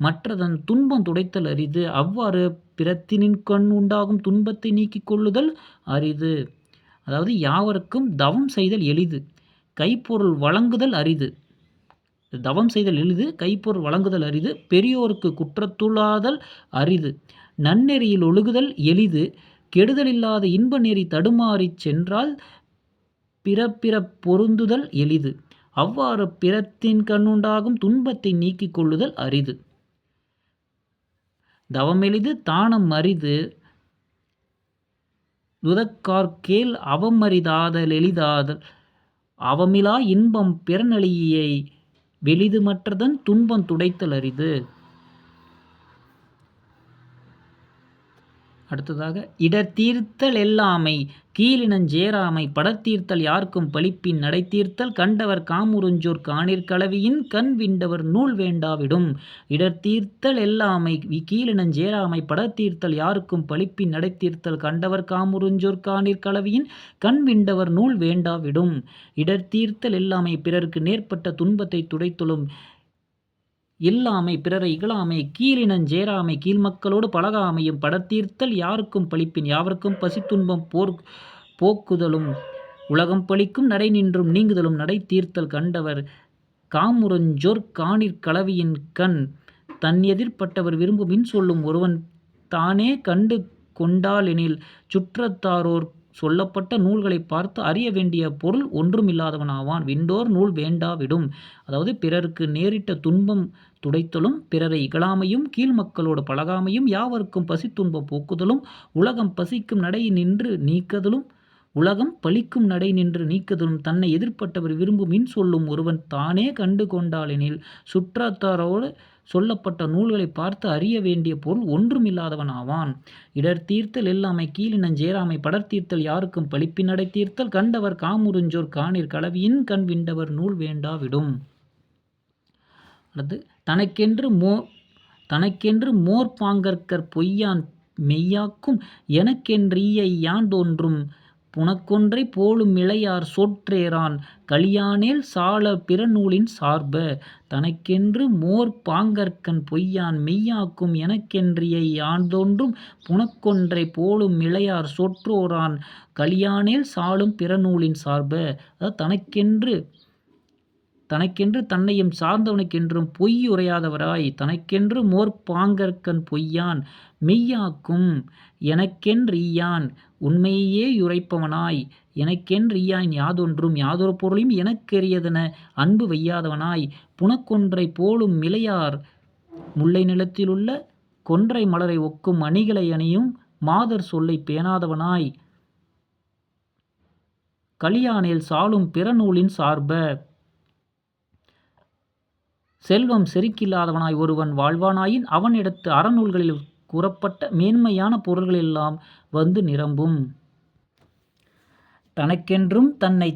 மற்றதன் துன்பம் துடைத்தல் அரிது. அவ்வாறு பிறத்தினின்கண் உண்டாகும் துன்பத்தை நீக்கிக் கொள்ளுதல் அரிது. அதாவது யாவருக்கும் தவம் செய்தல் எளிது கைப்பொருள் வழங்குதல் அரிது. தவம் செய்தல் எளிது கைப்பொருள் வழங்குதல் அரிது. பெரியோருக்கு குற்றத்துளாதல் அரிது. நன்னெறியில் ஒழுகுதல் எளிது. கெடுதலில்லாத இன்ப நெறி தடுமாறிச் சென்றால் பிறப்பிறப் பொருந்துதல் எளிது. அவ்வாறு பிறத்தின் கண்ணுண்டாகும் துன்பத்தை நீக்கிக் கொள்ளுதல் அரிது. தவமெளிது தானம் மரிது துதக்கார்க்கேல் அவமரிதாத லெளிதாதல் அவமிலா இன்பம் பிறநிலையை வெளிது மற்றதன் துன்பம் துடைத்தல் அரிது. அடுத்ததாக இடர்தீர்த்தல் எல்லாமை கீழினஞ்சேராமை படர்தீர்த்தல் யார்க்கும் பழிப்பின் நடைதீர்த்தல் கண்டவர் காமுறுஞ்சோர் காணிற் கலவியின் கண் விண்டவர் நூல் வேண்டாவிடும். இடர்தீர்த்தல் எல்லாமை கீழினஞ்சேராமை படர்தீர்த்தல் யார்க்கும் பழிப்பின் நடைதீர்த்தல் கண்டவர் காமுறுஞ்சோர் காணிற் கலவியின் கண் விண்டவர் நூல் வேண்டாவிடும். இடர்தீர்த்தல் எல்லாமை பிறருக்கு நேர்பட்ட துன்பத்தை துடைத்தலும் இல்லாமை பிறரை இகழாமை கீழினஞ்சேராமை கீழ்மக்களோடு பழகாமையும் படர்தீர்த்தல் யாருக்கும் பழிப்பின் யாவர்க்கும் பசித்துன்பம் போக்குதலும் உலகம் பழிக்கும் நடை நின்றும் நீங்குதலும் நடை தீர்த்தல் கண்டவர் காமுறுஞ்சொற் காணிற் கலவியின் கண் தன் எதிர்ப்பட்டவர் விரும்புமின் சொல்லும் ஒருவன் தானே கண்டு கொண்டாலெனில் சுற்றத்தாரோர் சொல்லப்பட்ட நூல்களை பார்த்து அறிய வேண்டிய பொருள் ஒன்றுமில்லாதவனாவான். விண்டோர் நூல் வேண்டாவிடும். அதாவது பிறருக்கு நேரிட்ட துன்பம் துடைத்தலும் பிறரை இகழாமையும் கீழ்மக்களோடு பழகாமையும் யாவருக்கும் பசித்துன்பம் போக்குதலும் உலகம் பசிக்கும் நடை நின்று நீக்குதலும் உலகம் பழிக்கும் நடை நின்று நீக்குதலும் தன்னை எதிர்ப்பட்டவர் விரும்புமின் சொல்லும் ஒருவன் தானே கண்டு கொண்டாலெனில் சுற்றத்தாரோடு சொல்லப்பட்ட நூல்களை பார்த்து அறிய வேண்டிய பொருள் ஒன்றுமில்லாதவன் ஆவான். இடர்தீர்த்தல் எல்லாமை கீழினஞ்சேராமை படர்தீர்த்தல் யாருக்கும் பழிப்பின் நடை தீர்த்தல் கண்டவர் காமுறுஞ்சோர் காணிற் கலவியின் கண் விண்டவர் நூல் வேண்டாவிடும். அடுத்து தனக்கென்று மோர்பாங்கற்கற் பொய்யான் மெய்யாக்கும் எனக்கென்றீயை யான் தோன்றும் புனக்கொன்றை போலும் இளையார் சொற்றேரான் கலியானேல் சால பிறநூலின் சார்ப. தனக்கென்று மோர்பாங்கற்கண் பொய்யான் மெய்யாக்கும் எனக்கென்றியை யான் தோன்றும் புனக்கொன்றை போலும் இளையார் சொற்றோரான் கலியானேல் சாலும் பிறநூலின் சார்ப. அதாவது தனக்கென்று தன்னையும் சார்ந்தவனுக்கென்றும் பொய் உரையாதவராய் தனக்கென்று மோர்பாங்கற்கண் பொய்யான் மெய்யாக்கும் எனக்கென்றீயான் உண்மையே யுரைப்பவனாய் எனக்கென்றீயான் யாதொன்றும் யாதொரு பொருளையும் எனக்கெரியதென அன்பு வையாதவனாய் புனக்கொன்றை போலும் மிளையார் முல்லை நிலத்திலுள்ள கொன்றை மலரை ஒக்கும் அணிகளை அணியும் மாதர் சொல்லை பேணாதவனாய் கலியானேல் சாலும் பிறநூலின் சார்ப. செல்வம் செருக்கில்லாதவனாய் ஒருவன் வாழ்வானாயின் அவனிடத்து அறநூல்களில் கூறப்பட்ட மேன்மையான பொருள்களெல்லாம் வந்து நிரம்பும். தனக்கென்றும் தன்னை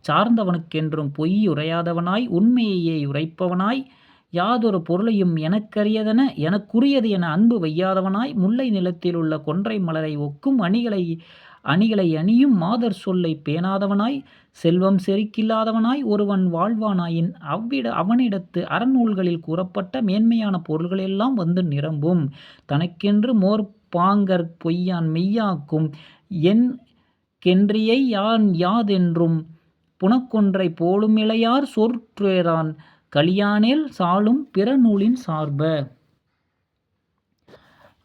சார்ந்தவனுக்கென்றும் பொய் உரையாதவனாய் உண்மையையே உரைப்பவனாய் யாதொரு பொருளையும் எனக்கரியதென எனக்குரியது என அன்பு வையாதவனாய் முல்லை நிலத்திலுள்ள கொன்றை மலரை ஒக்கும் அணிகளை அணியும் மாதர் சொல்லை பேணாதவனாய் செல்வம் செருக்கில்லாதவனாய் ஒருவன் வாழ்வானாயின் அவனிடத்து அறநூல்களில் கூறப்பட்ட மேன்மையான பொருள்களெல்லாம் வந்து நிரம்பும். தனக்கென்று மோர்பாங்கற் பொய்யான் மெய்யாக்கும் என்கென்றியை யான் யாதென்றும் புனக்கொன்றை போலுமிளையார் சொற்றேரான் கலியானேல் சாலும் பிறநூலின் சார்ப.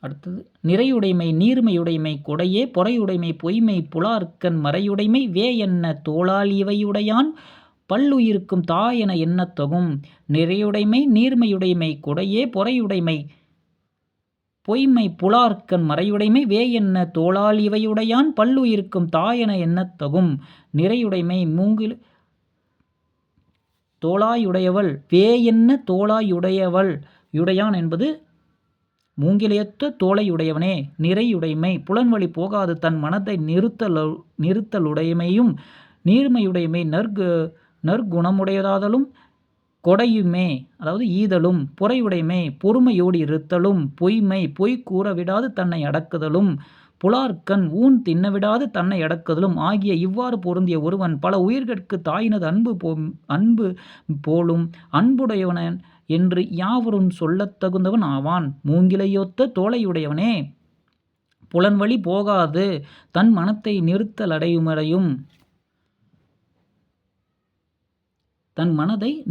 அடுத்தது நிறையுடைமை நீர்மையுடைமை கொடையே பொறையுடைமை பொய்மை புலார்க்கண் மறையுடைமை வேயென்ன தோளால் இவையுடையான் பல்லுயிர்க்கும் தாயென எண்ணத்தகும். நிறையுடைமை நீர்மையுடைமை கொடையே பொறையுடைமை பொய்மை புலார்க்கண் மறையுடைமை வேயென்ன தோளால் இவையுடையான் பல்லுயிர்க்கும் தாயென எண்ணத்தகும். நிறையுடைமை தோளாயுடையவள் வேயென்ன தோளாயுடையவள் யுடையான் என்பது மூங்கிலையொத்த தோளையுடையவனே. நிறையுடைமை புலன்வழி போகாது தன் மனத்தை நிறுத்தலுடைமையும் நீர்மையுடைமை நற்குணமுடையதாதலும் கொடையுமே அதாவது ஈதலும் பொறையுடைமை பொறுமையோடு இருத்தலும் பொய்மை பொய் கூற விடாது தன்னை அடக்குதலும் புலார்க்கண் ஊன் தின்னவிடாது தன்னை அடக்குதலும் ஆகிய இவ்வாறு பொருந்திய ஒருவன் பல உயிர்கட்கு தாயினது அன்பு போலும் அன்புடையவன என்று யாவரும் சொல்லத் தகுந்தவன் ஆவான். மூங்கிலையொத்த தோளையுடையவனே புலன்வழி போகாது தன் மனத்தை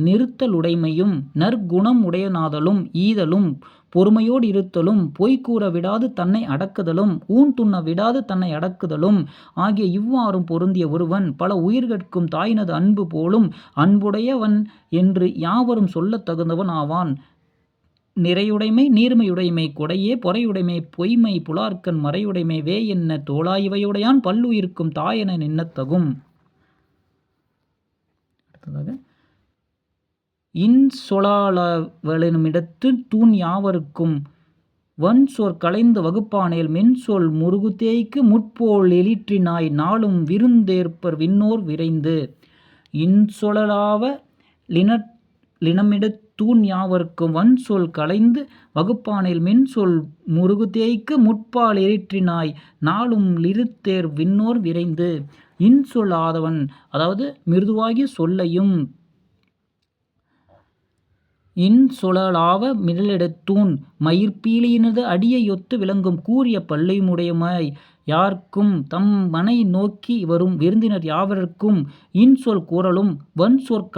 நிறுத்தலுடைமையும் நற்குணம் உடையனாதலும் ஈதலும் பொறுமையோடு இருத்தலும் பொய்கூற விடாது தன்னை அடக்குதலும் ஊன் துண்ண விடாது தன்னை அடக்குதலும் ஆகிய இவ்வாறும் பொருந்திய ஒருவன் பல உயிர்கட்கும் தாயினது அன்பு போலும் அன்புடையவன் என்று யாவரும் சொல்லத் தகுந்தவன் ஆவான். நிறையுடைமை நீர்மையுடைமை கொடையே பொறையுடைமை பொய்மை புலார்க்கண் மறையுடைமை வேயென்ன தோளாயிவையுடையான் பல்லுயிர்க்கும் தாயென நின்னத்தகும். இன்சொலாளவெனுமிடத்து தூண் யாவர்க்கும் வன்சொற் களைந்து வகுப்பானேல் மென்சொல் முருகுதேய்க்கு முற்போல் எளிற்றினாய் நாளும் விருந்தேற்பர் விண்ணோர் விரைந்து. இன்சொலாவ லினமிடத் தூண் யாவர்க்கும் வன்சொல் களைந்து வகுப்பானேல் மென்சொல் முருகுதேய்க்கு முற்பால் எளிற்றினாய் நாளும் லிருத்தேர் விண்ணோர் விரைந்து. இன்சொல் ஆதவன், அதாவது மிருதுவாகிய சொல்லையும், இன்சொலாவ மிடலிடத்தூன் மயிர்பீலியினது அடியையொத்து விளங்கும் கூரிய பல்லையுமுடையமாய் யார்க்கும் தம் மனை நோக்கி வரும் விருந்தினர் யாவர்க்கும் இன்சொல் கூறலும் வன்சொற்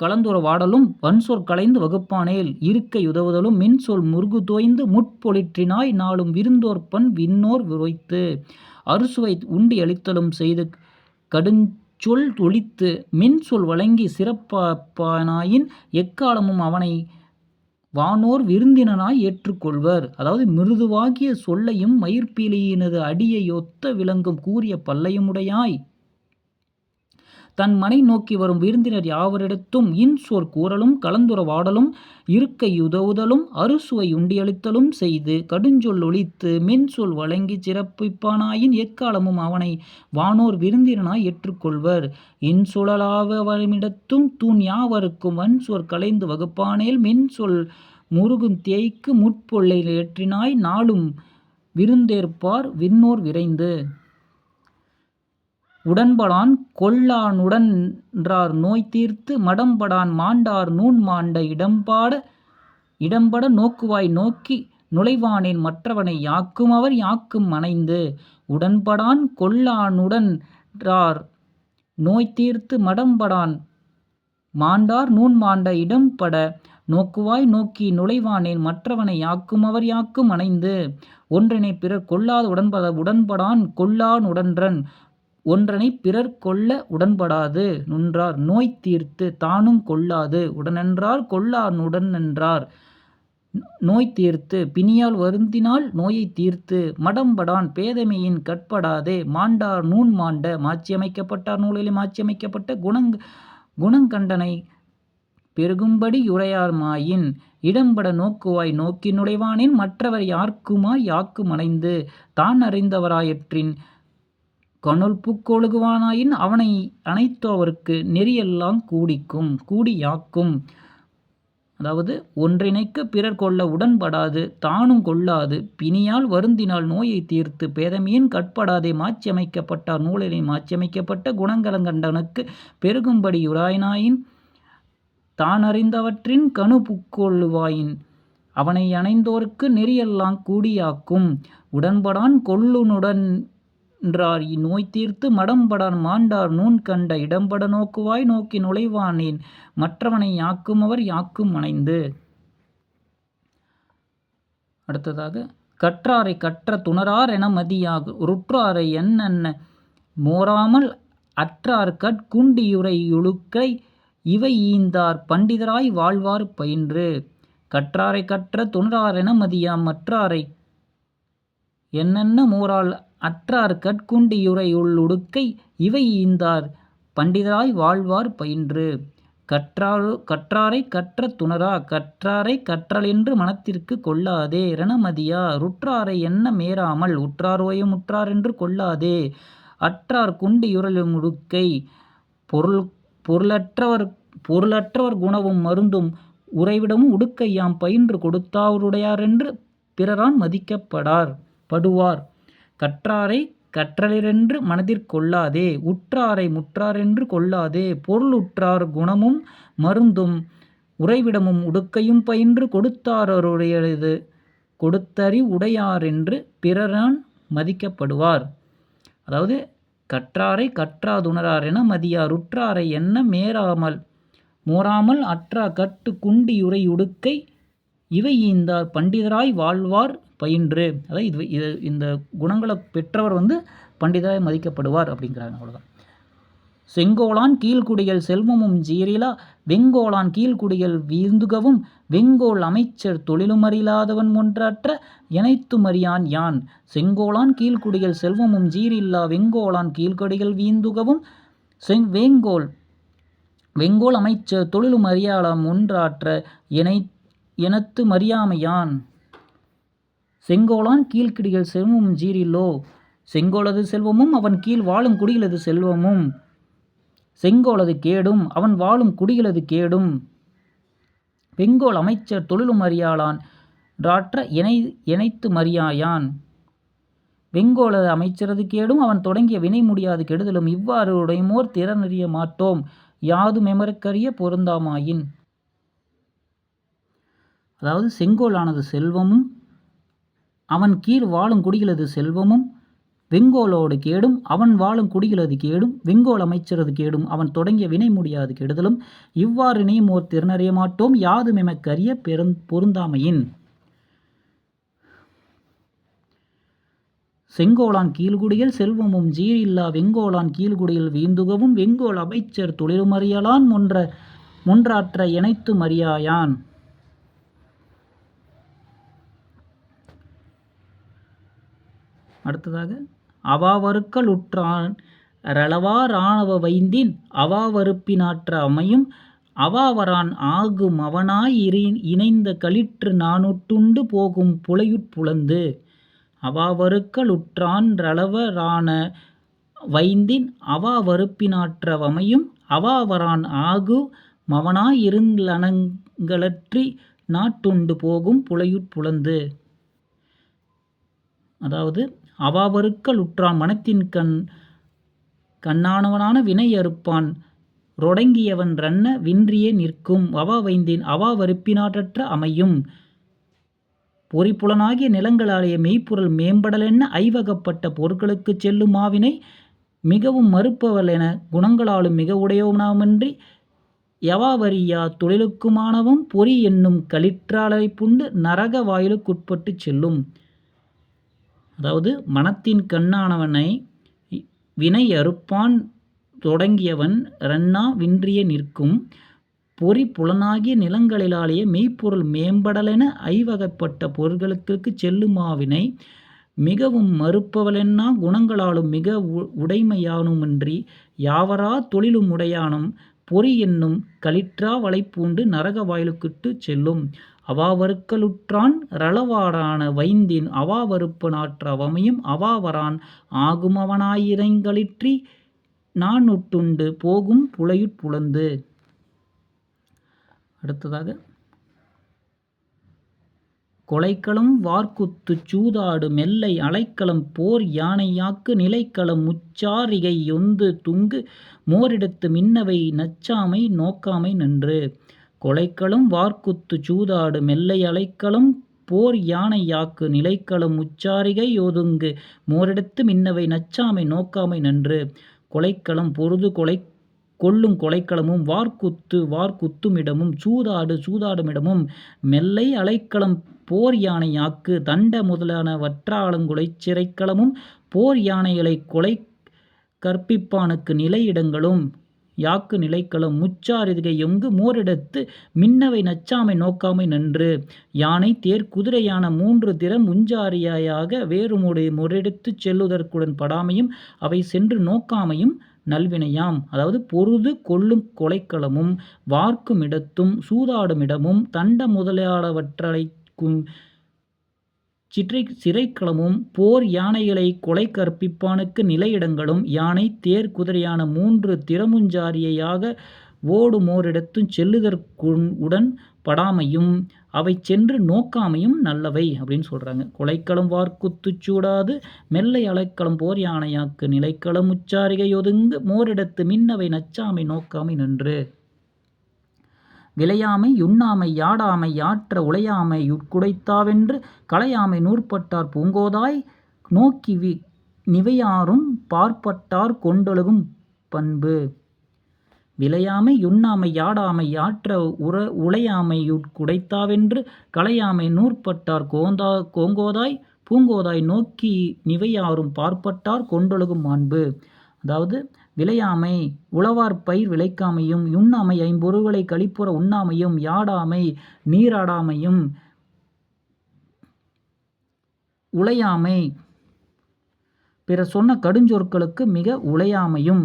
கலந்துறவாடலும் வன்சொற் களைந்து வகுப்பானேல் இருக்கை உதவுதலும் மின்சொல் முருகுதோய்ந்து முற்பொழிற்றினாய் நாளும் விருந்தோர்பன் விண்ணோர் விரைத்து. அறுசுவை உண்டி அளித்தலும் செய்து கடுஞ்சொல் ஒழித்து மின்சொல் வழங்கி சிறப்பானாயின் எக்காலமும் அவனை வானோர் விருந்தினனாய் ஏற்றுக்கொள்வர். அதாவது மிருதுவாகிய சொல்லையும் மயிர்பீலியினது அடியையொத்த விளங்கும் கூரிய பல்லையுமுடையாய் தன் மனை நோக்கி வரும் விருந்தினர் யாவரிடத்தும் இன்சொற் கூறலும் கலந்துறவாடலும் இருக்கை உதவுதலும் அறுசுவை உண்டியளித்தலும் செய்து கடுஞ்சொல் ஒழித்து மென்சொல் வழங்கிச் சிறப்பிப்பானாயின் எக்காலமும் அவனை வானோர் விருந்தினனாய் ஏற்றுக்கொள்வர். இன்சொலாவவனிடத்தும் தூண் யாவர்க்கும் வன்சொற் களைந்து வகுப்பானேல் மென்சொல் முருகுதேய்க்கு முற்பொல் ஏற்றினாய் நாளும் விருந்தேற்பார் விண்ணோர் விரைந்து. உடன்படான் கொல்லானுடன்றார் நோய் தீர்த்து மடம்படான் மாண்டார் நூன் மாண்ட இடம்பட நோக்குவாய் நோக்கி நுழைவானேன் மற்றவனை யாக்கும் அவர் யாக்கும் அணைந்து. உடன்படான் கொல்லானுடன்றார் நோய் தீர்த்து மடம்படான் மாண்டார் நூன் மாண்ட இடம்பட நோக்குவாய் நோக்கி நுழைவானேன் மற்றவனை யாக்கும் அவர் யாக்கும் அணைந்து. ஒன்றினை பிறர் கொள்ளாது உடன்படான் கொல்லானுடன்றன் ஒன்றனை பிறர் கொள்ள உடன்படாது நுன்றார் நோய் தீர்த்து தானும் கொள்ளாது உடனென்றார் கொல்லானுடனென்றார் நோய் தீர்த்து. பிணியால் வருந்தினால் நோயை தீர்த்து மடம்படான் பேதைமையின் கட்படாதே மாண்டார் நூன் மாண்ட மாட்சியமைக்கப்பட்டார் நூலிலே மாட்சியமைக்கப்பட்ட குணங்கண்டனை பெருகும்படி யுரையார் மாயின் இடம்பட நோக்குவாய் நோக்கி நுழைவானேன் மற்றவர் யார்க்குமாய் யாக்கும் அணைந்து. தான் அறிந்தவராயற்றின் கணுல்புக்கொழுகுவானாயின் அவனை அனைத்தோவர்க்கு நெறியெல்லாம் கூடி யாக்கும். அதாவது ஒன்றினைக்க பிறர் கொள்ள உடன்படாது தானும் கொள்ளாது பிணியால் வருந்தினால் நோயை தீர்த்து பேதமையின் கட்படாதே மாட்சியமைக்கப்பட்டார் நூலிலே மாட்சியமைக்கப்பட்ட குணங்கண்டனுக்கு பெருகும்படி யுராயினாயின் தான் அறிந்தவற்றின் கணுப்புக்கொள்ளுவாயின் அவனை அணைந்தோர்க்கு நெறியெல்லாம் கூடியாக்கும். உடன்படான் கொல்லுனுடன்றார் நோய் தீர்த்து மடம்படான் மாண்டார் நூன் கண்ட இடம்பட நோக்குவாய் நோக்கி நுழைவானேன் மற்றவனை யாக்கும் அவர் யாக்கும் அணைந்து. அடுத்ததாக கற்றாரை கற்ற துணரார் என மதியாக ருற்றாரை என்னென்ன மோராமல் அற்றார் கட்குண்டியுரை யுழுக்கை இவை ஈந்தார் பண்டிதராய் வாழ்வார் பயின்று. கற்றாரை கற்ற துணராரென மதியாம் மற்றாரை என்னென்ன மோரால் அற்றார் கட்குண்டியுரை உள்ளுடுக்கை இவை ஈந்தார் பண்டிதராய் வாழ்வார் பயின்று. கற்றாரை கற்ற துணரா கற்றாரை கற்றலென்று மனத்திற்கு கொள்ளாதே ரணமதியா ருற்றாரை என்ன மேறாமல் உற்றார் ஓயும் உற்றார் என்று கொள்ளாதே. அற்றார் குண்டியுரலும் உடுக்கை பொருளற்றவர் குணவும் மருந்தும் உறைவிடமும் உடுக்கையாம் பயின்று கொடுத்தாருடையாரென்று பிறரான் மதிக்கப்படுவார். கற்றாரை கற்றலிரென்று மனதிற்கொள்ளாதே உற்றாரை முற்றாரென்று கொள்ளாதே. பொருளுற்றார் குணமும் மருந்தும் உறைவிடமும் உடுக்கையும் பயின்று கொடுத்தாருடையது கொடுத்தறிவுடையாரென்று பிறரான் மதிக்கப்படுவார். அதாவது கற்றாரை கற்றாதுணரார் என மதியார் உற்றாரை என்ன மோராமல் அற்றா கட்டு குண்டியுரை உடுக்கை இவை ஈந்தார் பண்டிதராய் வாழ்வார் பயின்று. அதாவது இந்த குணங்களை பெற்றவர் பண்டிதராய் மதிக்கப்படுவார் அப்படிங்கிறாங்க. அவ்வளோதான். செங்கோலான் கீழ்குடிகள் செல்வமும் ஜீரிலா வெங்கோலான் கீழ்குடிகள் வீந்துகவும் வெங்கோல் அமைச்சர் தொழிலுமறிலாதவன் ஒன்றற்ற எனைத்துமறியான் யான். செங்கோலான் கீழ்குடிகள் செல்வமும் ஜீரில்லா வெங்கோலான் கீழ்குடிகள் வீந்துகவும் வேங்கோல் வெங்கோல் அமைச்சர் தொழிலும் அறியாளம் ஒன்றாற்ற எனத்து மறியாமையான். செங்கோலான் கீழ்க்குடிகள் செல்வமும் ஜீரிலோ. செங்கோலது செல்வமும் அவன் கீழ் வாழும் குடிகளது செல்வமும். செங்கோலது கேடும் அவன் வாழும் குடிகளது கேடும். வெங்கோல் அமைச்சர் தொழிலும் அறியாளான் ராற்ற எனைத்து மறியாயான். வெங்கோலது அமைச்சரது கேடும் அவன் தொடங்கிய வினை முடியாது கெடுதலும் இவ்வாறு உடைமோர் திறனறிய மாட்டோம் யாது மெமருக்கரிய பொருந்தாமாயின். அதாவது செங்கோலானது செல்வமும் அவன் கீழ் வாழும் குடிகளது செல்வமும். வெங்கோலோடு கேடும் அவன் வாழும் குடிகளது கேடும். வெங்கோல் அமைச்சரது கேடும் அவன் தொடங்கிய வினை முடியாது கெடுதலும் இவ்வாறு இணையுமோர் திறனறிய மாட்டோம் யாது மெமக்கரிய பொருந்தாமையின். செங்கோலான் கீழ்குடிகள் செல்வமும் ஜீரில்லா வெங்கோலான் கீழ்குடிகள் வீந்துகவும். வெங்கோல் அமைச்சர் தொழிலுமறியலான் முன்றாற்ற எனைத்து மறியாயான். அடுத்ததாக அவாவருக்கள் உற்றான் ரளவா ராணவ வைந்தின் அவாவருப்பினாற்ற அமையும் அவாவரான் ஆகும் அவனாய் இணைந்த களிற்று நானுட்டுண்டு போகும் புலையுட்புலந்து. அவாவருக்கள் உற்றான் ரளவ ராண வைந்தின் அவாவருப்பினாற்ற வமையும் அவாவரான் ஆகு மவனாய் இருந்தனங்களற்றி நாட்டுண்டு போகும் புலையுட்புலந்து. அதாவது அவாவருக்கள் உற்றான் மனத்தின் கண்ணானவனான வினை அறுப்பான் ரொடங்கியவன் ரன்ன வின்றியே நிற்கும் அவாவைந்தின் அவாவருப்பினாற்றற்ற அமையும். பொறிப்புலனாகிய நிலங்களாலேயே மெய்ப்பொருள் மேம்படலென்ன ஐவகப்பட்ட பொருட்களுக்குச் செல்லும் மாவினை மிகவும் மறுப்பவளென குணங்களாலும் மிக உடையவனாமன்றி யவாவரியா தொழிலுக்குமானவம் பொறி என்னும் களிற்றாலை புண்டு நரக வாயிலுக்குட்பட்டுச் செல்லும். அதாவது மனத்தின் கண்ணானவனை வினை அறுப்பான் தொடங்கியவன் ரன்னா வின்றிய நிற்கும் பொறி புலனாகிய நிலங்களிலாலேயே மெய்ப்பொருள் மேம்படலென ஐவகைப்பட்ட பொருள்களுக்கு செல்லுமாவினை மிகவும் மறுப்பவளென்னா குணங்களாலும் மிக உடைமையானுமன்றி யாவரா தொழிலும் உடையானும் பொறி என்னும் களிற்றா வலைப்பூண்டு நரக வாயிலுக்கிட்டு செல்லும். அவாவருக்களுற்றான் ரளவாரான வைந்தின் அவாவருப்பு நாற்ற அவமையும் அவாவரான் ஆகுமவனாயிரங்களிற்றி நானுட்டுண்டு போகும் புலையுட்புலந்து. அடுத்ததாக கொலைக்களம் வார்க்குத்துச் சூதாடு மெல்லை அலைக்களம் போர் யானை யாக்கு நிலைக்களம் முச்சாரிகை யொந்து துங்கு மோரிடத்து மின்னவை நச்சாமை நோக்காமை நன்று. கொலைக்களம் வார்க்குத்துச் சூதாடு மெல்லை அலைக்களம் போர் யானை யாக்கு நிலைக்களம் முச்சாரிகை யோதுங்கு மோரிடத்து மின்னவை நச்சாமை நோக்காமை நன்று. கொலைக்களம் பொருது கொள்ளும் கொலைக்களமும் வார்க்குத்துமிடமும் சூதாடு சூதாடுமிடமும் மெல்லை அலைக்களம் போர் யானை யாக்கு தண்ட முதலான வற்றாளங்குலைச் சிறைக்களமும் போர் யானைகளை கொலை கற்பிப்பானுக்கு நிலையிடங்களும் யாக்கு நிலைக்களம் முச்சாரிகை யொங்கு மோரிடத்து மின்னவை நச்சாமை நோக்காமை நன்று. யானை தேர் குதிரையான 3 திறம் முஞ்சாரியாக வேறுமுறை முறையெடுத்துச் செல்லுதற்குடன் படாமையும் அவை சென்று நோக்காமையும் நல்வினையாம். அதாவது பொருது கொள்ளும் கொலைக்களமும் வார்க்குமிடத்தும் சூதாடுமிடமும் தண்ட முதலானவற்றைக்கும் சிறைக்களமும் போர் யானைகளை கொலை கற்பிப்பானுக்கு நிலையிடங்களும் யானை தேர் குதிரையான 3 திறமுஞ்சாரியாக ஓடுமோரிடத்தும் செல்லுதற்குடன் படாமையும் அவை சென்று நோக்காமையும் நல்லவை அப்படின்னு சொல்றாங்க. கொலைக்களம் வார்க்குத்துச் சூடாது மெல்லை அலைக்களம் போர் யானையாக்கு நிலைக்களம் முச்சாரிகை ஒதுங்கு மோரிடத்து மின்னவை நச்சாமை நோக்காமை நன்று. விளையாமை யுண்ணாமை யாடாமை யாற்ற உளையாமை யுட்குடைத்தாவென்று களையாமை நூற்பட்டார் பூங்கோதாய் நோக்கி நிவையாரும் பார்ப்பட்டார் கொண்டொழுகும் பண்பு. விளையாமை யுண்ணாமை யாடாமை யாற்ற உளையாமை யுட்குடைத்தாவென்று களையாமை நூற்பட்டார் கோங்கோதாய் பூங்கோதாய் நோக்கி நிவையாரும் பார்ப்பட்டார் கொண்டொழுகும் மாண்பு. அதாவது விளையாமை உழவார் பயிர் விளைக்காமையும் யுண்ணாமை ஐம்பொருள்களை கழிப்புற உண்ணாமையும் யாடாமை நீராடாமையும் உளையாமை பிற சொன்ன கடுஞ்சொற்களுக்கு மிக உளையாமையும்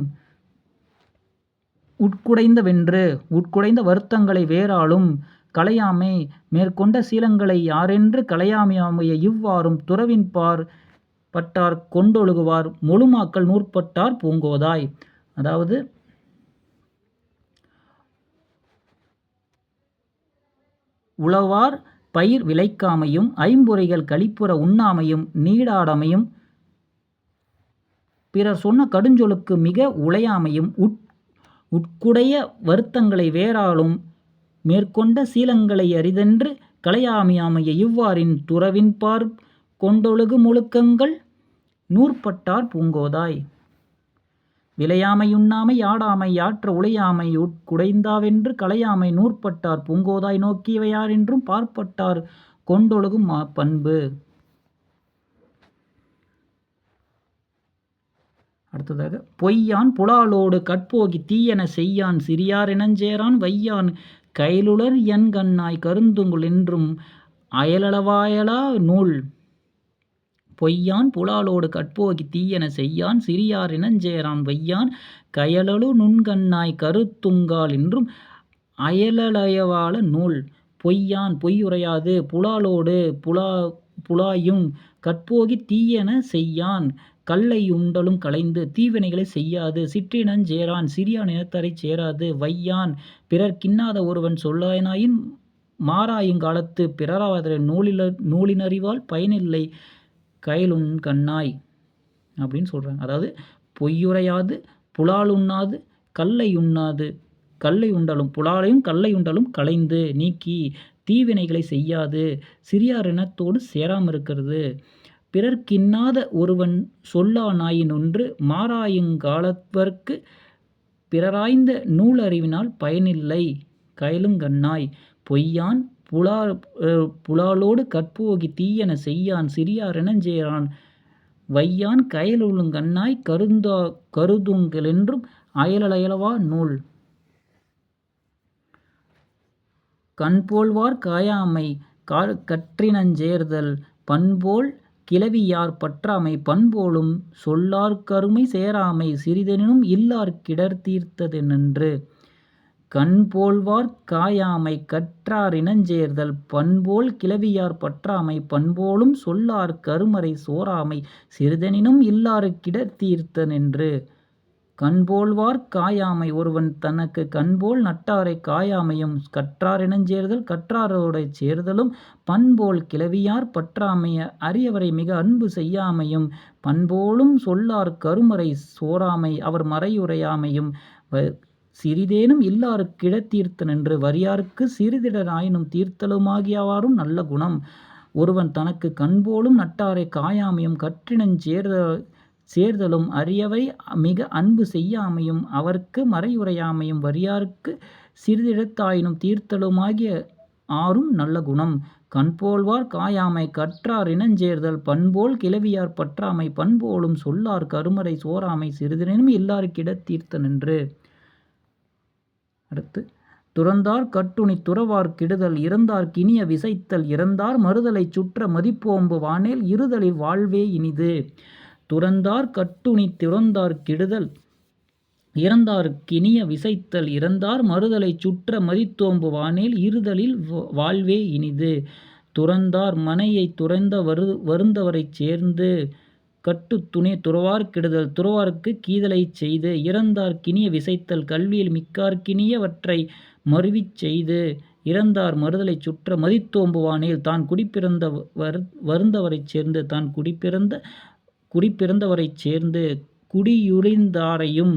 உட்குடைந்த வென்று உட்குடைந்த வருத்தங்களை வேறாலும் களையாமை மேற்கொண்ட சீலங்களை யாரென்று களையாமையாமைய இவ்வாறும் துறவின்பார் பட்டார் கொண்டொழுகுவார் மொழுமாக்கள் நூற்பட்டார் பூங்கோதாய். அதாவது உழவார் பயிர் விளைக்காமையும் ஐம்பொறிகள் கழிப்புற உண்ணாமையும் நீடாடமையும் பிறர் சொன்ன கடுஞ்சொலுக்கு மிக உழையாமையும் உட்குடைய வருத்தங்களை வேறாலும் மேற்கொண்ட சீலங்களை அரிதென்று களையாமையாமைய இவ்வாறின் துறவின்பார் கொண்டொழுகு முழுக்கங்கள் நூற்பட்டார் பூங்கோதாய். விளையாமை உண்ணாமை யாடாமை யாற்ற உழையாமை உட்குடைந்தாவென்று களையாமை நூற்பட்டார் பூங்கோதாய் நோக்கியவை யாரென்றும் பார்ப்பட்டார் கொண்டொழுகும் பண்பு. அடுத்ததாக பொய்யான் புலாலோடு கட்போகி தீயன செய்யான் சிறியார் எனஞ்சேரான் வையான் கைலுளர் என் கண்ணாய் கருந்துங்குள் என்றும் அயலளவாயலா நூல். பொய்யான் புலாலோடு கட்போகி தீயன செய்யான் சிறியார் இனஞ்சேரான் வையான் கயலழு நுண்கண்ணாய் கருத்துங்கால் என்றும் அயலளயவால நூல். பொய்யான் பொய்யுரையாது புலாலோடு புலாயும் கட்போகி தீயன செய்யான் கல்லை உண்டலும் களைந்து தீவினைகளை செய்யாது சிற்றினஞ்சேரான் சிறியான் இனத்தரைச் சேராது வையான் பிறர் கின்னாத ஒருவன் சொல்லாயினாயின் மாறாயுங்காலத்து பிறராவதரை நூலினறிவால் பயனில்லை கயலுண் கண்ணாய் அப்படின்னு சொல்கிறாங்க. அதாவது பொய்யுரையாது புலால் உண்ணாது கல்லை உண்ணாது கல்லை உண்டலும் புலாலையும் கல்லை உண்டலும் களைந்து நீக்கி தீவினைகளை செய்யாது சிறியார் இனத்தோடு சேராமல் இருக்கிறது பிறர்க்கின்னாத ஒருவன் சொல்லா நாயின் ஒன்று மாறாயுங்காலத்வர்க்கு பிறராய்ந்த நூல் அறிவினால் பயனில்லை கயலுங்கண்ணாய். பொய்யான் புலாலோடு கட்போகி தீயன செய்யான் சிறியார் இனஞ்சேரான் வையான் கயலுங்கண்ணாய் கருதுங்கென்றும் அயலளயலவா நூல். கண்போல்வார் காயாமை கற்றினஞ்சேர்தல் பண்போல் கிளவியார் பற்றாமை பண்போலும் சொல்லார்க்கருமை சேராமை சிறிதெனினும் இல்லார் கிடர்த்தீர்த்ததென்று. கண்போல்வார் காயாமை கற்றார் இனஞ்சேர்தல் பண்போல் கிளவியார் பற்றாமை பண்போலும் சொல்லார் கருமறை சோராமை சிறிதெனினும் இல்லார் கிடர்த்தீர்த்தனென்று. கண்போல்வார் காயாமை ஒருவன் தனக்கு கண்போல் நட்டாரை காயாமையும் கற்றார் இனஞ்சேர்தல் கற்றாரோடைச் சேர்தலும் பண்போல் கிளவியார் பற்றாமைய அரியவரை மிக அன்பு செய்யாமையும் பண்போலும் சொல்லார் கருமறை சோராமை அவர் மறையுரையாமையும் சிறிதேனும் இல்லாரு கிடத்தீர்த்தனென்று. வரியார்க்கு சிறிதிடர் ஆயினும் தீர்த்தலுமாகியவாறும் நல்ல குணம். ஒருவன் தனக்கு கண்போலும் நட்டாரை காயாமையும் சேர்தலும் அரியவை மிக அன்பு செய்யாமையும் அவர்க்கு மறையுரையாமையும் வரியார்க்கு சிறிதிடத்தாயினும் தீர்த்தலுமாகிய ஆறும் நல்ல குணம். கண்போல்வார் காயாமை கற்றார் இனஞ்சேர்தல் பண்போல் கிளவியார் பற்றாமை பண்போலும் சொல்லார் கருமறை சோராமை சிறிதெனினும் இல்லார் கிடத்தீர்த்தனென்று. அடுத்து துறந்தார் கட்டுணி துறவார் கெடுதல் இறந்தார் கினிய விசைத்தல் இறந்தார் மறுதலை சுற்ற மதிப்போம்பு வானேல் இருதலில் வாழ்வே இனிது. துறந்தார் கட்டுணி துறந்தார் கெடுதல் இறந்தார் கினிய விசைத்தல் இறந்தார் மறுதலை சுற்ற மதித்தோம்பு வானேல் இருதலில் வாழ்வே இனிது. துறந்தார் மனையை துறந்த வருந்தவரைச் சேர்ந்து கட்டுத்துணை துறவார் கெடுதல் துறவார்க்கு கீதலைச் செய்து இறந்தார் கினிய விசைத்தல் கல்வியில் மிக்கார் கினியவற்றை மருவிச் செய்து இறந்தார் மறுதலை சுற்ற மதித்தோம்புவானேல் தான் குடிப்பிறந்த வருந்தவரைச் சேர்ந்து தான் குடிப்பிறந்தவரைச் சேர்ந்து குடியுழிந்தாரையும்